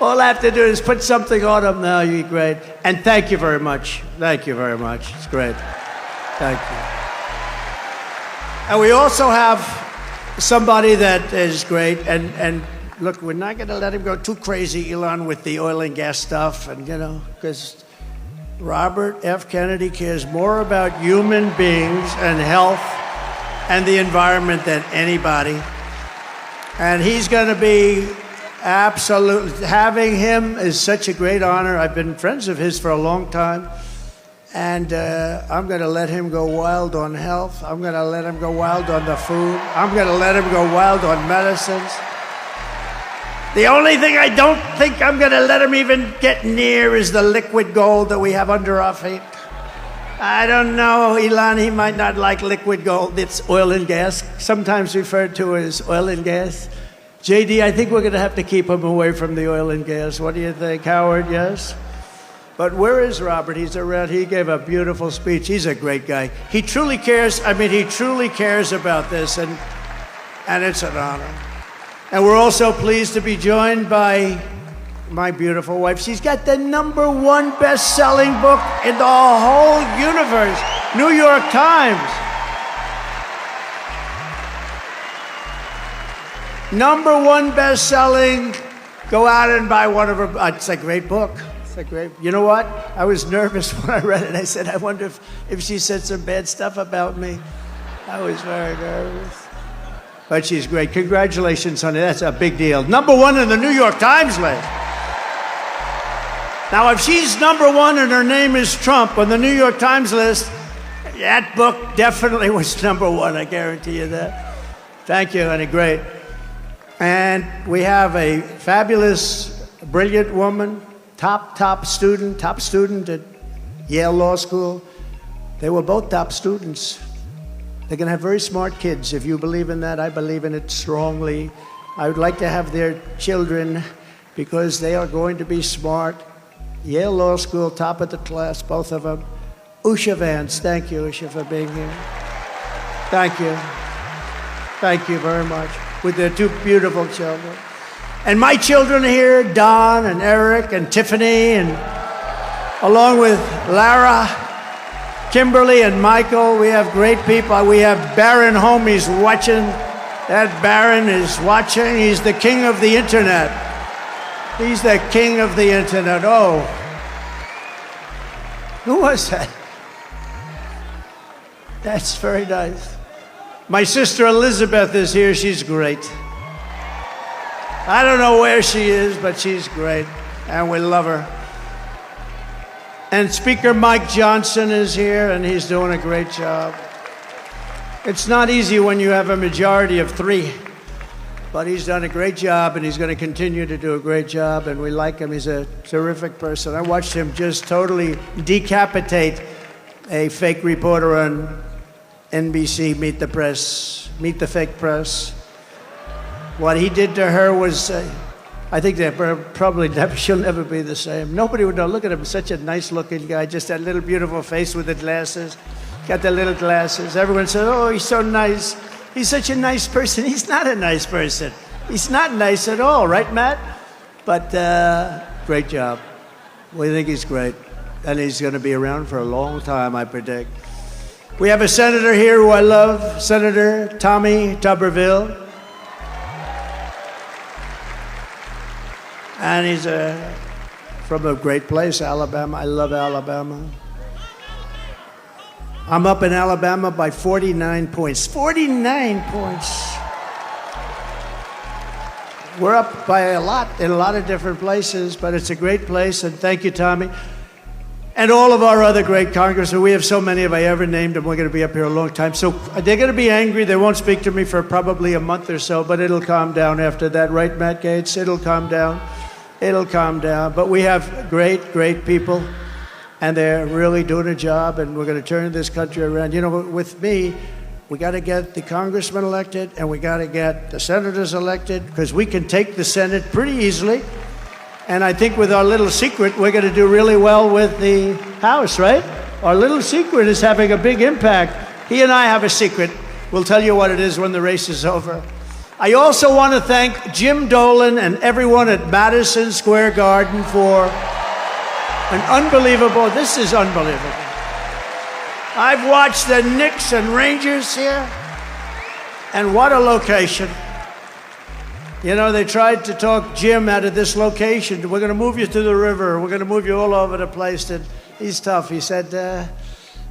All I have to do is put something on him now. You're great. And thank you very much. Thank you very much. It's great. Thank you. And we also have somebody that is great. And look, we're not going to let him go too crazy, Elon, with the oil and gas stuff. And, you know, because Robert F. Kennedy cares more about human beings and health and the environment than anybody. And he's going to be absolutely, having him is such a great honor. I've been friends of his for a long time. And I'm going to let him go wild on health. I'm going to let him go wild on the food. I'm going to let him go wild on medicines. The only thing I don't think I'm going to let him even get near is the liquid gold that we have under our feet. I don't know, Elon, he might not like liquid gold. It's oil and gas, sometimes referred to as oil and gas. JD, I think we're going to have to keep him away from the oil and gas. What do you think, Howard? Yes? But where is Robert? He's around. He gave a beautiful speech. He's a great guy. He truly cares. I mean, he truly cares about this, and it's an honor. And we're also pleased to be joined by my beautiful wife. She's got the #1 best-selling book in the whole universe, New York Times. #1 best-selling. Go out and buy one of her. It's a great book. It's a great. You know what? I was nervous when I read it. I said, I wonder if she said some bad stuff about me. I was very nervous. But she's great. Congratulations, honey. That's a big deal. #1 in the New York Times list. Now, if she's #1 and her name is Trump on the New York Times list, that book definitely was #1. I guarantee you that. Thank you, honey. Great. And we have a fabulous, brilliant woman, top student at Yale Law School. They were both top students. They're going to have very smart kids. If you believe in that, I believe in it strongly. I would like to have their children because they are going to be smart. Yale Law School, top of the class, both of them. Usha Vance, thank you, Usha, for being here. Thank you. Thank you very much. With their 2 beautiful children. And my children are here, Don and Eric and Tiffany, and along with Lara, Kimberly and Michael. We have great people. We have Barron home. He's watching. That Barron is watching. He's the king of the internet. He's the king of the internet. Oh. Who was that? That's very nice. My sister Elizabeth is here. She's great. I don't know where she is, but she's great. And we love her. And Speaker Mike Johnson is here, and he's doing a great job. It's not easy when you have a majority of 3, but he's done a great job, and he's going to continue to do a great job, and we like him. He's a terrific person. I watched him just totally decapitate a fake reporter on NBC, Meet the Fake Press. What he did to her was... I think that probably she'll never be the same. Nobody would know. Look at him, such a nice-looking guy, just that little beautiful face with the glasses. Got the little glasses. Everyone said, oh, he's so nice. He's such a nice person. He's not a nice person. He's not nice at all, right, Matt? But great job. We think he's great. And he's going to be around for a long time, I predict. We have a senator here who I love, Senator Tommy Tuberville. And he's from a great place, Alabama. I love Alabama. I'm up in Alabama by 49 points. 49 points. We're up by a lot in a lot of different places, but it's a great place, and thank you, Tommy. And all of our other great congressmen. We have so many, if I ever named them, we're going to be up here a long time. So they're going to be angry. They won't speak to me for probably a month or so, but it'll calm down after that. Right, Matt Gaetz? It'll calm down. It'll calm down. But we have great, great people, and they're really doing a job, and we're going to turn this country around. You know, with me, we got to get the congressmen elected, and we got to get the senators elected, because we can take the Senate pretty easily. And I think with our little secret, we're going to do really well with the House, right? Our little secret is having a big impact. He and I have a secret. We'll tell you what it is when the race is over. I also want to thank Jim Dolan and everyone at Madison Square Garden for this is unbelievable. I've watched the Knicks and Rangers here, and what a location. You know, they tried to talk Jim out of this location. We're going to move you to the river. We're going to move you all over the place. And he's tough. He said,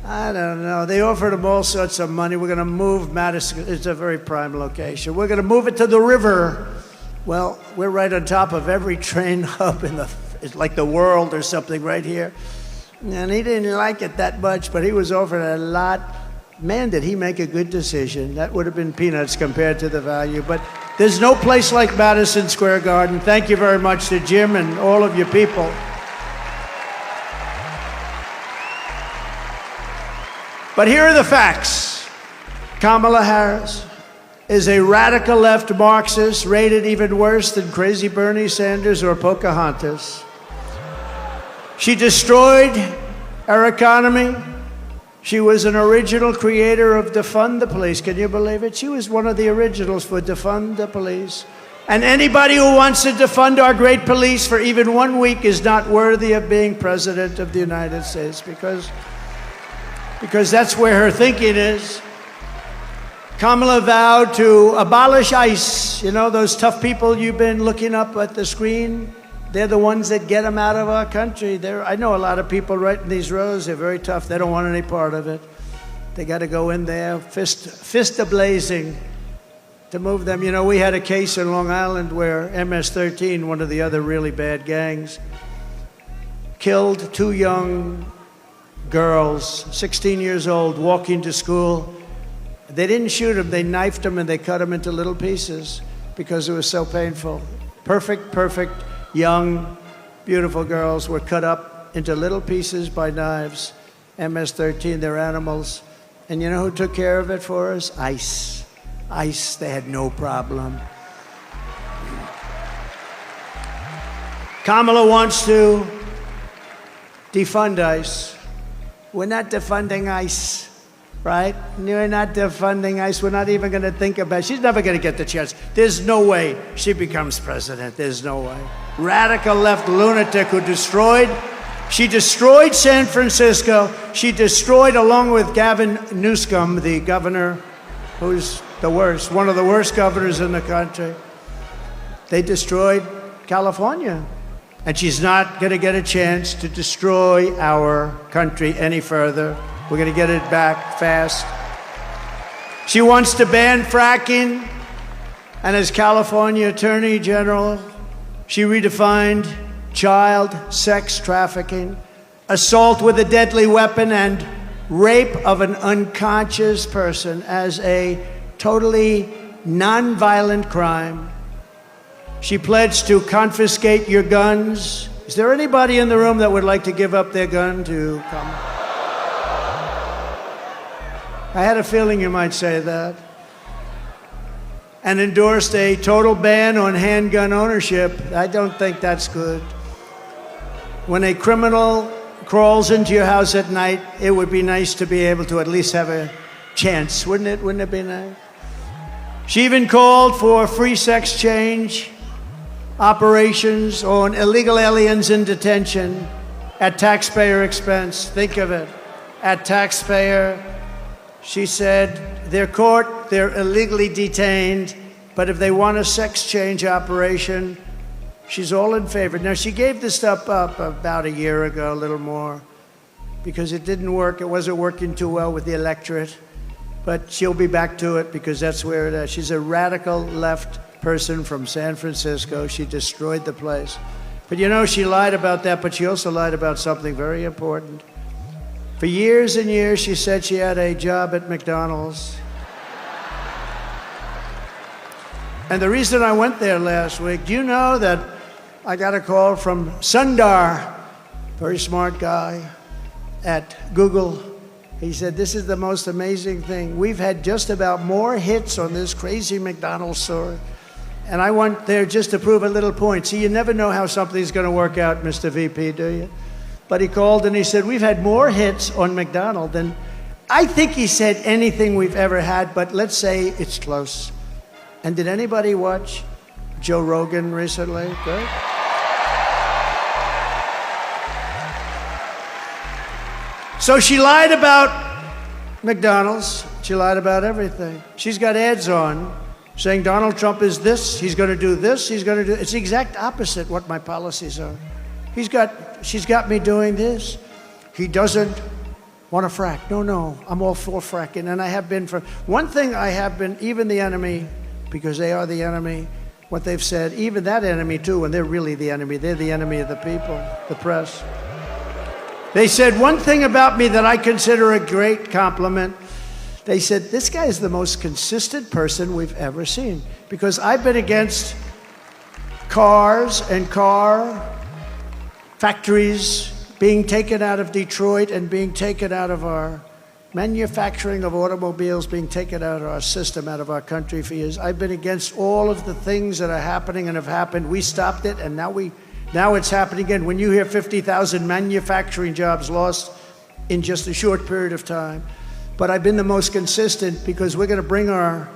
I don't know. They offered him all sorts of money. We're going to move Madison. It's a very prime location. We're going to move it to the river. Well, we're right on top of every train hub it's like the world or something right here. And he didn't like it that much, but he was offered a lot. Man, did he make a good decision. That would have been peanuts compared to the value. But there's no place like Madison Square Garden. Thank you very much to Jim and all of you people. But here are the facts. Kamala Harris is a radical left Marxist, rated even worse than crazy Bernie Sanders or Pocahontas. She destroyed our economy. She was an original creator of Defund the Police. Can you believe it? She was one of the originals for Defund the Police. And anybody who wants to defund our great police for even 1 week is not worthy of being president of the United States, because that's where her thinking is. Kamala vowed to abolish ICE. You know, those tough people you've been looking up at the screen? They're the ones that get them out of our country. I know a lot of people right in these rows. They're very tough. They don't want any part of it. They got to go in there, fist a-blazing. to move them. You know, we had a case in Long Island where MS-13, one of the other really bad gangs, killed 2 young girls, 16 years old, walking to school. They didn't shoot them, they knifed them and they cut them into little pieces because it was so painful. Perfect, young, beautiful girls were cut up into little pieces by knives. MS-13, they're animals. And you know who took care of it for us? ICE. ICE, they had no problem. Kamala wants to defund ICE. We're not defunding ICE, right? We're not defunding ICE. We're not even going to think about it. She's never going to get the chance. There's no way she becomes president. There's no way. Radical left lunatic who she destroyed San Francisco. She destroyed, along with Gavin Newsom, the governor, who's the worst, one of the worst governors in the country. They destroyed California. And she's not going to get a chance to destroy our country any further. We're going to get it back fast. She wants to ban fracking. And as California Attorney General, she redefined child sex trafficking, assault with a deadly weapon, and rape of an unconscious person as a totally nonviolent crime. She pledged to confiscate your guns. Is there anybody in the room that would like to give up their gun to Kamala? I had a feeling you might say that. And endorsed a total ban on handgun ownership. I don't think that's good. When a criminal crawls into your house at night, it would be nice to be able to at least have a chance, wouldn't it? Wouldn't it be nice? She even called for free sex change operations on illegal aliens in detention at taxpayer expense. Think of it, at taxpayer. She said, they're caught, they're illegally detained, but if they want a sex change operation, she's all in favor. Now, she gave this stuff up about a year ago, a little more, because it didn't work. It wasn't working too well with the electorate. But she'll be back to it because that's where it is. She's a radical left person from San Francisco. She destroyed the place. But you know, she lied about that, but she also lied about something very important. For years and years, she said she had a job at McDonald's. And the reason I went there last week, do you know that I got a call from Sundar, very smart guy at Google. He said, this is the most amazing thing. We've had just about more hits on this crazy McDonald's story. And I went there just to prove a little point. See, you never know how something's going to work out, Mr. VP, do you? But he called and he said, we've had more hits on McDonald's than, I think he said, anything we've ever had, but let's say it's close. And did anybody watch Joe Rogan recently? Good. So she lied about McDonald's. She lied about everything. She's got ads on saying Donald Trump is this, he's going to do this, he's going to do... It's the exact opposite what my policies are. She's got me doing this. He doesn't want to frack. No, I'm all for fracking, and I have been for... One thing I have been, even the enemy, because they are the enemy, what they've said, even that enemy too, and they're really the enemy, they're the enemy of the people, the press. They said one thing about me that I consider a great compliment. They said, this guy is the most consistent person we've ever seen. Because I've been against cars and car factories being taken out of Detroit and being taken out of our manufacturing of automobiles, being taken out of our system, out of our country for years. I've been against all of the things that are happening and have happened. We stopped it, and now it's happening again. When you hear 50,000 manufacturing jobs lost in just a short period of time. But I've been the most consistent because we're going to bring our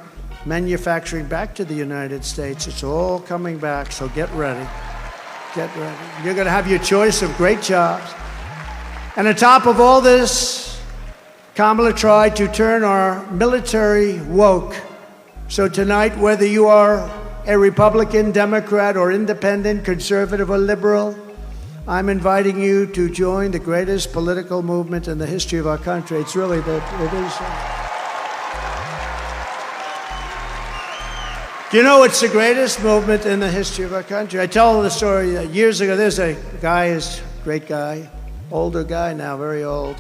manufacturing back to the United States. It's all coming back, so get ready. Get ready. You're going to have your choice of great jobs. And on top of all this, Kamala tried to turn our military woke. So tonight, whether you are a Republican, Democrat, or independent, conservative, or liberal, I'm inviting you to join the greatest political movement in the history of our country. It's really that it is. You know, it's the greatest movement in the history of our country. I tell the story years ago. There's a guy, is a great guy, older guy now, very old,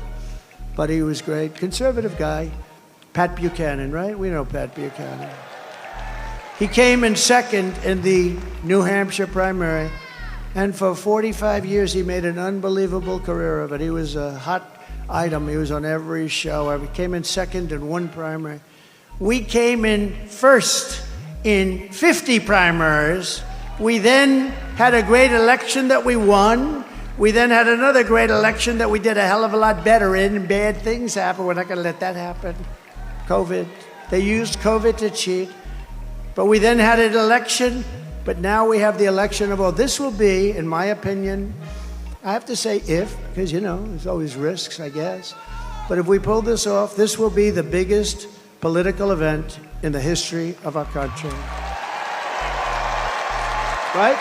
but he was great, conservative guy, Pat Buchanan, right? We know Pat Buchanan. He came in second in the New Hampshire primary, and for 45 years he made an unbelievable career of it. He was a hot item. He was on every show. He came in second in one primary. We came in first in 50 primaries. We then had a great election that we won. We then had another great election that we did a hell of a lot better in, and bad things happened. We're not going to let that happen. COVID. They used COVID to cheat. But we then had an election, but now we have the election of all. This will be, in my opinion, I have to say if, because, you know, there's always risks, I guess. But if we pull this off, this will be the biggest political event in the history of our country. Right?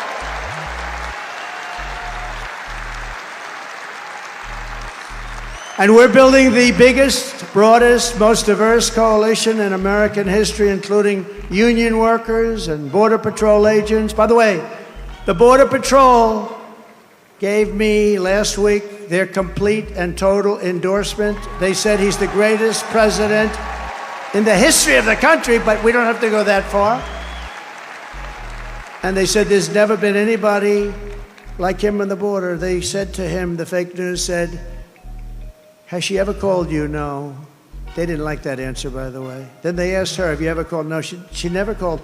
And we're building the biggest, broadest, most diverse coalition in American history, including union workers and Border Patrol agents. By the way, the Border Patrol gave me last week their complete and total endorsement. They said he's the greatest president in the history of the country, but we don't have to go that far. And they said there's never been anybody like him on the border. They said to him, the fake news said, has she ever called you? No. They didn't like that answer, by the way. Then they asked her, have you ever called? No, she never called.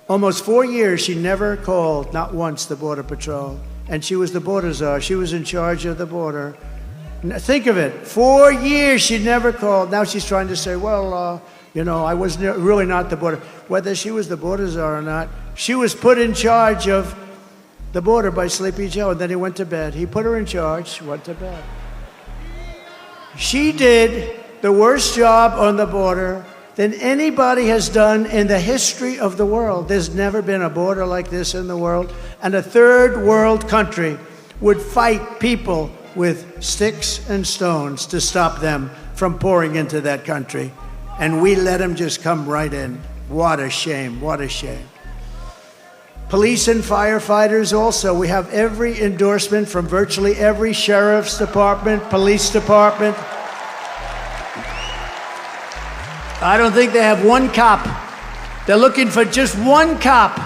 Almost 4 years, she never called, not once, the Border Patrol. And she was the border czar. She was in charge of the border. Think of it. 4 years, she never called. Now she's trying to say, well, you know, I was really not the border. Whether she was the border czar or not, she was put in charge of the border by Sleepy Joe, and then he went to bed. He put her in charge, she went to bed. She did the worst job on the border than anybody has done in the history of the world. There's never been a border like this in the world. And a third world country would fight people with sticks and stones to stop them from pouring into that country. And we let them just come right in. What a shame, what a shame. Police and firefighters also. We have every endorsement from virtually every sheriff's department, police department. I don't think they have one cop. They're looking for just one cop.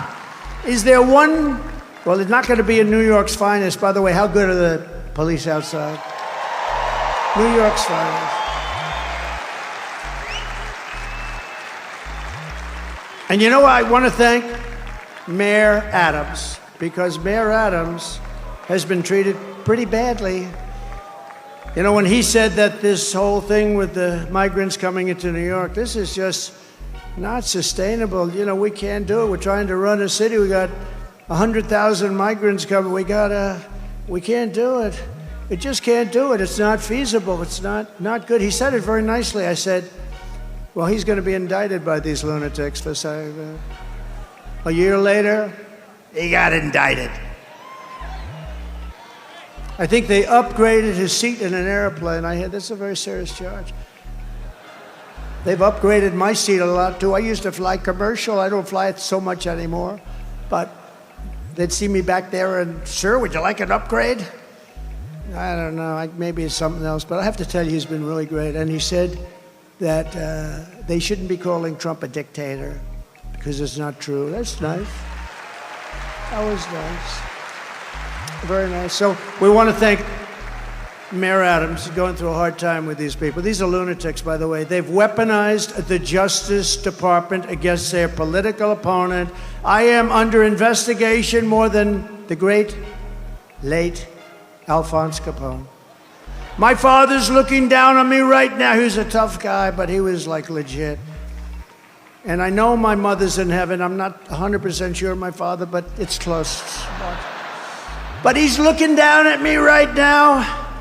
Is there one? Well, it's not going to be in New York's finest. By the way, how good are the police outside? New York's finest. And you know what? I want to thank Mayor Adams, because Mayor Adams has been treated pretty badly. You know, when he said that this whole thing with the migrants coming into New York, this is just not sustainable. You know, we can't do it. We're trying to run a city. We got 100,000 migrants coming. We can't do it. It just can't do it. It's not feasible. It's not good. He said it very nicely. I said, well, he's going to be indicted by these lunatics for saying that. A year later, he got indicted. I think they upgraded his seat in an airplane. I hear this is a very serious charge. They've upgraded my seat a lot, too. I used to fly commercial. I don't fly it so much anymore. But they'd see me back there and, sir, would you like an upgrade? I don't know. Maybe it's something else. But I have to tell you, he's been really great. And he said that they shouldn't be calling Trump a dictator because it's not true. That's nice. That was nice. Very nice. So we want to thank Mayor Adams. He's going through a hard time with these people. These are lunatics, by the way. They've weaponized the Justice Department against their political opponent. I am under investigation more than the great, late Alphonse Capone. My father's looking down on me right now. He was a tough guy, but he was like legit. And I know my mother's in heaven. I'm not 100% sure of my father, but it's close. But he's looking down at me right now.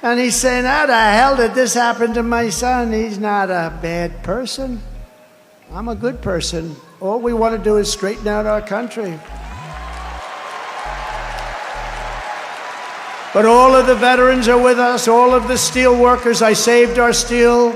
And he's saying, how the hell did this happen to my son? He's not a bad person. I'm a good person. All we want to do is straighten out our country. But all of the veterans are with us, all of the steel workers. I saved our steel.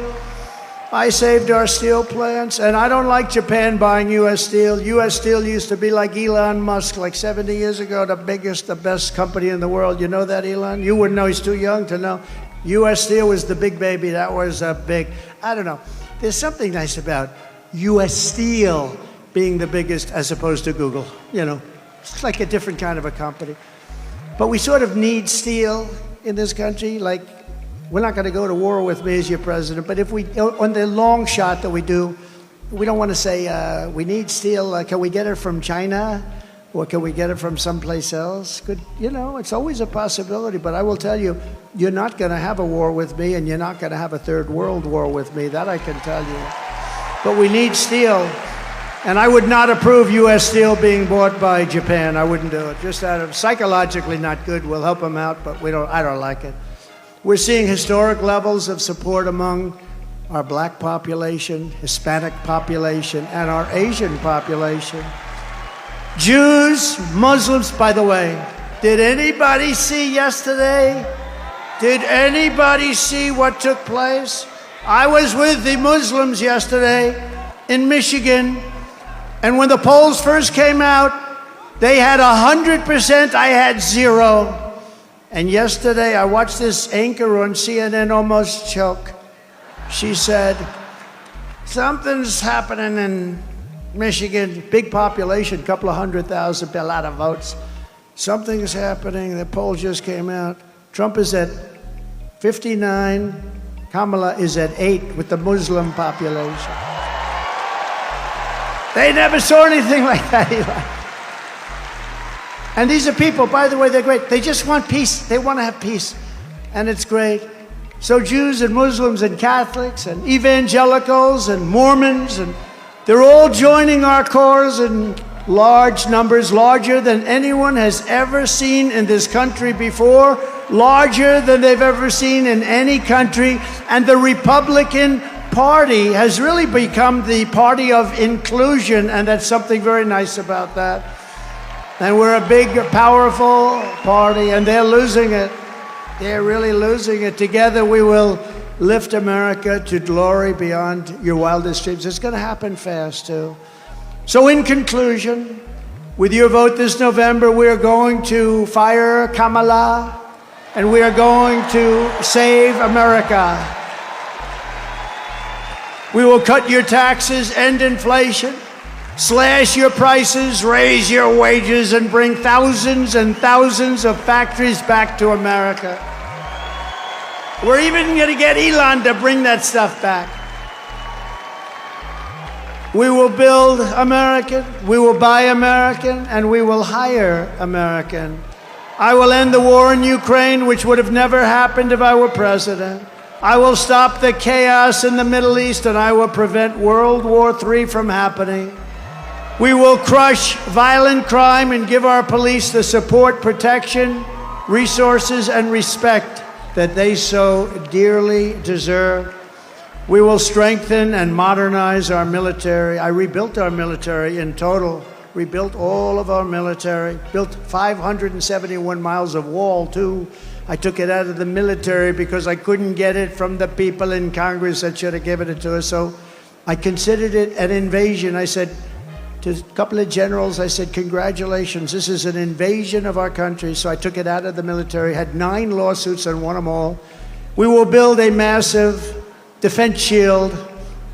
I saved our steel plants, and I don't like Japan buying U.S. steel. U.S. Steel used to be like Elon Musk, like 70 years ago, the biggest, the best company in the world. You know that, Elon? You wouldn't know, he's too young to know. U.S. Steel was the big baby. That was big. I don't know. There's something nice about U.S. Steel being the biggest as opposed to Google. You know, it's like a different kind of a company. But we sort of need steel in this country. Like, we're not going to go to war with me as your president, but if we, on the long shot that we do, we don't want to say we need steel. Can we get it from China, or can we get it from someplace else? You know, it's always a possibility. But I will tell you, you're not going to have a war with me, and you're not going to have a third world war with me. That I can tell you. But we need steel, and I would not approve U.S. steel being bought by Japan. I wouldn't do it. Just out of psychologically not good. We'll help them out, but I don't like it. We're seeing historic levels of support among our black population, Hispanic population, and our Asian population. Jews, Muslims, by the way, did anybody see yesterday? Did anybody see what took place? I was with the Muslims yesterday in Michigan, and when the polls first came out, they had 100%, I had 0. And yesterday, I watched this anchor on CNN almost choke. She said, something's happening in Michigan, big population, couple of 100,000, a lot of votes. Something's happening, the poll just came out. Trump is at 59, Kamala is at 8 with the Muslim population. They never saw anything like that, Eli. And these are people, by the way, they're great. They just want peace. They want to have peace. And it's great. So Jews and Muslims and Catholics and evangelicals and Mormons, and they're all joining our cause in large numbers, larger than anyone has ever seen in this country before, larger than they've ever seen in any country. And the Republican Party has really become the party of inclusion, and that's something very nice about that. And we're a big, powerful party, and they're losing it. They're really losing it. Together we will lift America to glory beyond your wildest dreams. It's going to happen fast, too. So in conclusion, with your vote this November, we are going to fire Kamala, and we are going to save America. We will cut your taxes, end inflation, slash your prices, raise your wages, and bring thousands and thousands of factories back to America. We're even going to get Elon to bring that stuff back. We will build American, we will buy American, and we will hire American. I will end the war in Ukraine, which would have never happened if I were president. I will stop the chaos in the Middle East, and I will prevent World War III from happening. We will crush violent crime and give our police the support, protection, resources, and respect that they so dearly deserve. We will strengthen and modernize our military. I rebuilt our military in total, rebuilt all of our military, built 571 miles of wall, too. I took it out of the military because I couldn't get it from the people in Congress that should have given it to us. So I considered it an invasion. I said, to a couple of generals, I said, congratulations, this is an invasion of our country. So I took it out of the military, had 9 lawsuits and won them all. We will build a massive defense shield,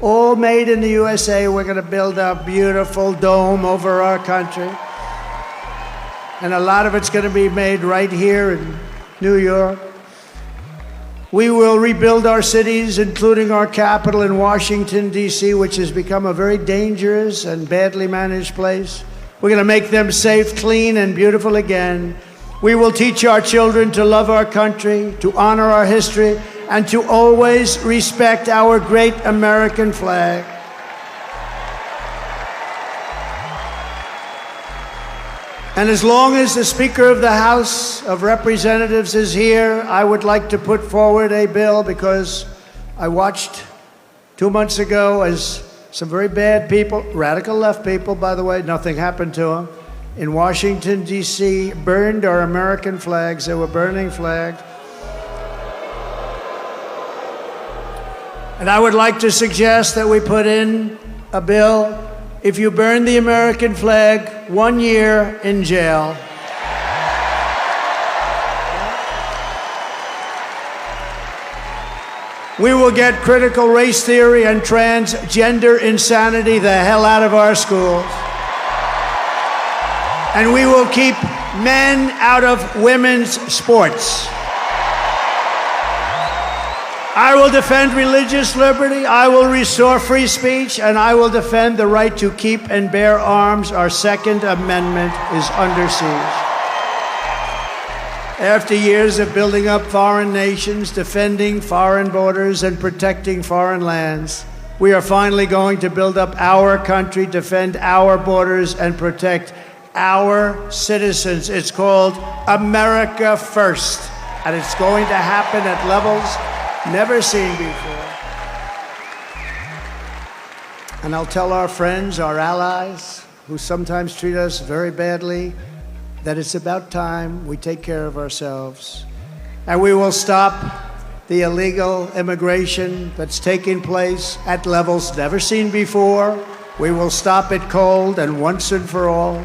all made in the USA. We're going to build a beautiful dome over our country. And a lot of it's going to be made right here in New York. We will rebuild our cities, including our capital in Washington, D.C., which has become a very dangerous and badly managed place. We're going to make them safe, clean, and beautiful again. We will teach our children to love our country, to honor our history, and to always respect our great American flag. And as long as the Speaker of the House of Representatives is here, I would like to put forward a bill, because I watched 2 months ago as some very bad people, radical left people, by the way, nothing happened to them, in Washington, D.C., burned our American flags. They were burning flags. And I would like to suggest that we put in a bill, if you burn the American flag, 1 year in jail. We will get critical race theory and transgender insanity the hell out of our schools. And we will keep men out of women's sports. I will defend religious liberty, I will restore free speech, and I will defend the right to keep and bear arms. Our Second Amendment is under siege. After years of building up foreign nations, defending foreign borders, and protecting foreign lands, we are finally going to build up our country, defend our borders, and protect our citizens. It's called America First, and it's going to happen at levels never seen before. And I'll tell our friends, our allies, who sometimes treat us very badly, that it's about time we take care of ourselves. And we will stop the illegal immigration that's taking place at levels never seen before. We will stop it cold and once and for all.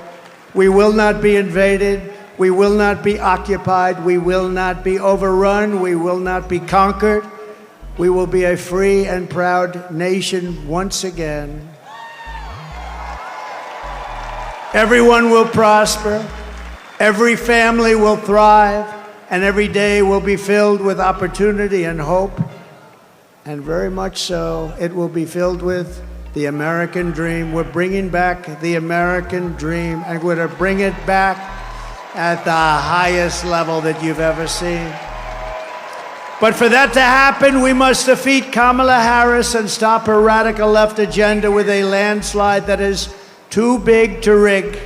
We will not be invaded. We will not be occupied. We will not be overrun. We will not be conquered. We will be a free and proud nation once again. Everyone will prosper. Every family will thrive, and every day will be filled with opportunity and hope. And very much so, it will be filled with the American dream. We're bringing back the American dream, and we're going to bring it back at the highest level that you've ever seen. But for that to happen, we must defeat Kamala Harris and stop her radical left agenda with a landslide that is too big to rig.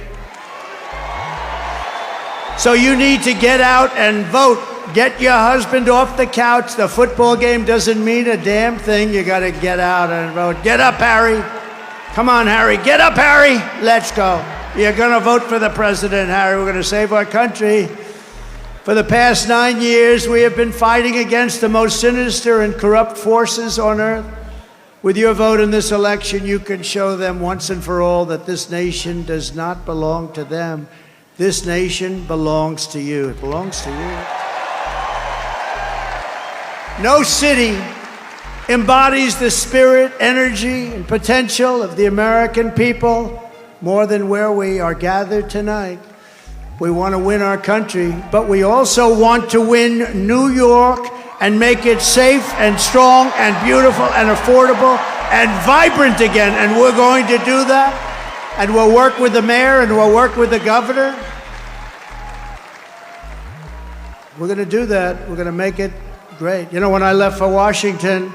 So you need to get out and vote. Get your husband off the couch. The football game doesn't mean a damn thing. You got to get out and vote. Get up, Harry. Come on, Harry. Get up, Harry. Let's go. You're going to vote for the president, Harry. We're going to save our country. For the past 9 years, we have been fighting against the most sinister and corrupt forces on earth. With your vote in this election, you can show them once and for all that this nation does not belong to them. This nation belongs to you. It belongs to you. No city embodies the spirit, energy, and potential of the American people more than where we are gathered tonight. We want to win our country, but we also want to win New York and make it safe and strong and beautiful and affordable and vibrant again. And we're going to do that. And we'll work with the mayor and we'll work with the governor. We're going to do that. We're going to make it great. You know, when I left for Washington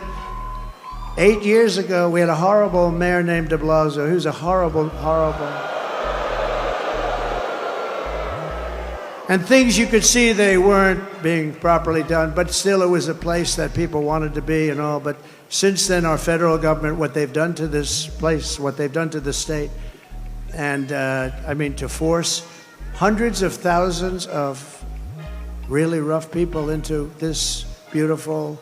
8 years ago, we had a horrible mayor named de Blasio. He was a horrible. And things you could see they weren't being properly done, but still it was a place that people wanted to be and all. But since then, our federal government, what they've done to this place, what they've done to the state, and to force hundreds of thousands of really rough people into this beautiful,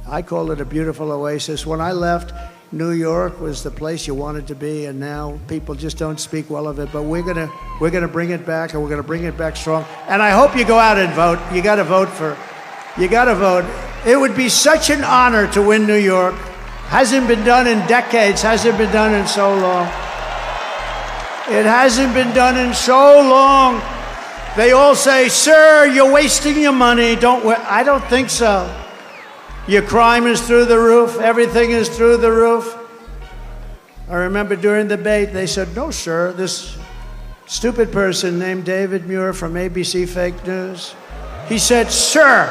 I call it a beautiful oasis. When I left, New York was the place you wanted to be, and now people just don't speak well of it. But we're gonna bring it back, and we're gonna bring it back strong. And I hope you go out and vote. You gotta vote. It would be such an honor to win New York. Hasn't been done in decades, hasn't been done in so long. It hasn't been done in so long. They all say, sir, you're wasting your money. I don't think so. Your crime is through the roof. Everything is through the roof. I remember during the debate, they said, no, sir, this stupid person named David Muir from ABC Fake News, he said, sir,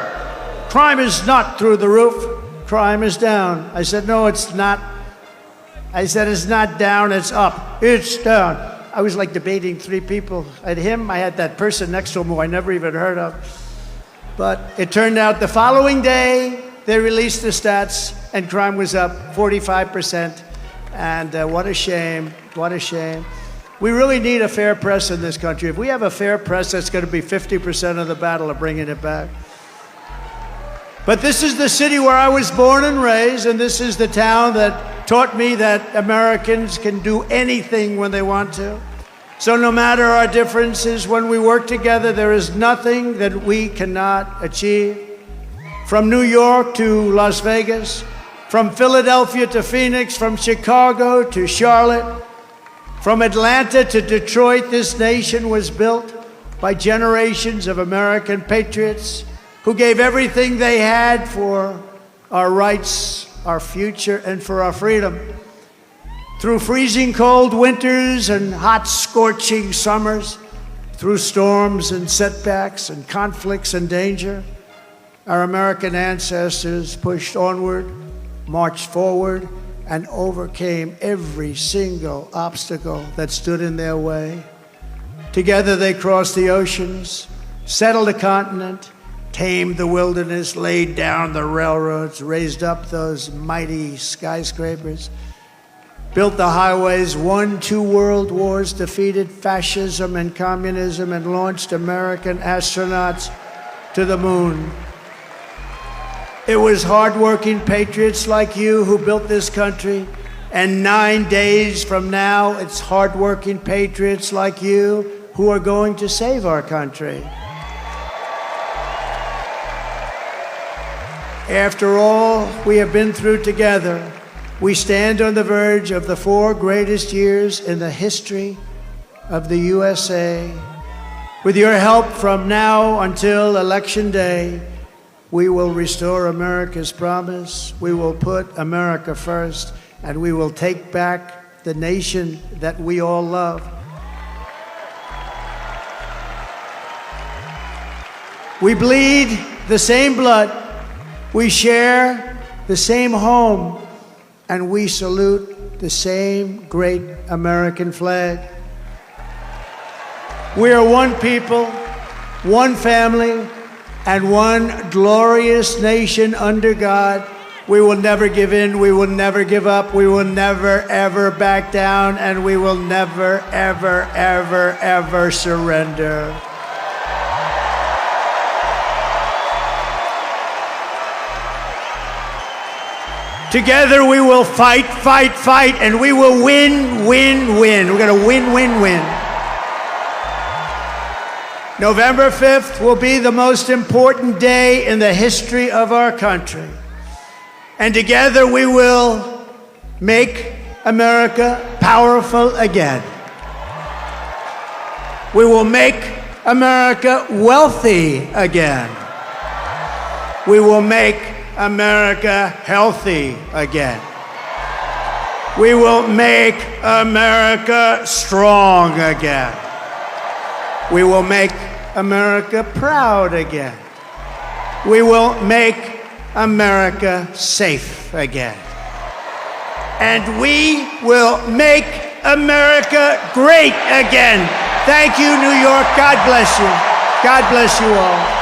crime is not through the roof. Crime is down. I said, no, it's not. I said, it's not down, it's up. It's down. I was like debating three people. I had him, I had that person next to him who I never even heard of. But it turned out the following day, they released the stats, and crime was up 45%. And what a shame, what a shame. We really need a fair press in this country. If we have a fair press, that's going to be 50% of the battle of bringing it back. But this is the city where I was born and raised, and this is the town that taught me that Americans can do anything when they want to. So no matter our differences, when we work together, there is nothing that we cannot achieve. From New York to Las Vegas, from Philadelphia to Phoenix, from Chicago to Charlotte, from Atlanta to Detroit, this nation was built by generations of American patriots who gave everything they had for our rights, our future, and for our freedom. Through freezing cold winters and hot, scorching summers, through storms and setbacks and conflicts and danger, our American ancestors pushed onward, marched forward, and overcame every single obstacle that stood in their way. Together they crossed the oceans, settled a continent, tamed the wilderness, laid down the railroads, raised up those mighty skyscrapers, built the highways, won 2 world wars, defeated fascism and communism, and launched American astronauts to the moon. It was hardworking patriots like you who built this country, and 9 days from now, it's hardworking patriots like you who are going to save our country. After all we have been through together, we stand on the verge of the 4 greatest years in the history of the USA. With your help from now until Election Day, we will restore America's promise, we will put America first, and we will take back the nation that we all love. We bleed the same blood, we share the same home, and we salute the same great American flag. We are one people, one family, and one glorious nation under God. We will never give in, we will never give up, we will never, ever back down, and we will never, ever, ever, ever surrender. Together we will fight, fight, fight, and we will win, win, win. We're going to win, win, win. November 5th will be the most important day in the history of our country. And together we will make America powerful again. We will make America wealthy again. We will make America healthy again. We will make America strong again. We will make America proud again. We will make America safe again. And we will make America great again. Thank you, New York. God bless you. God bless you all.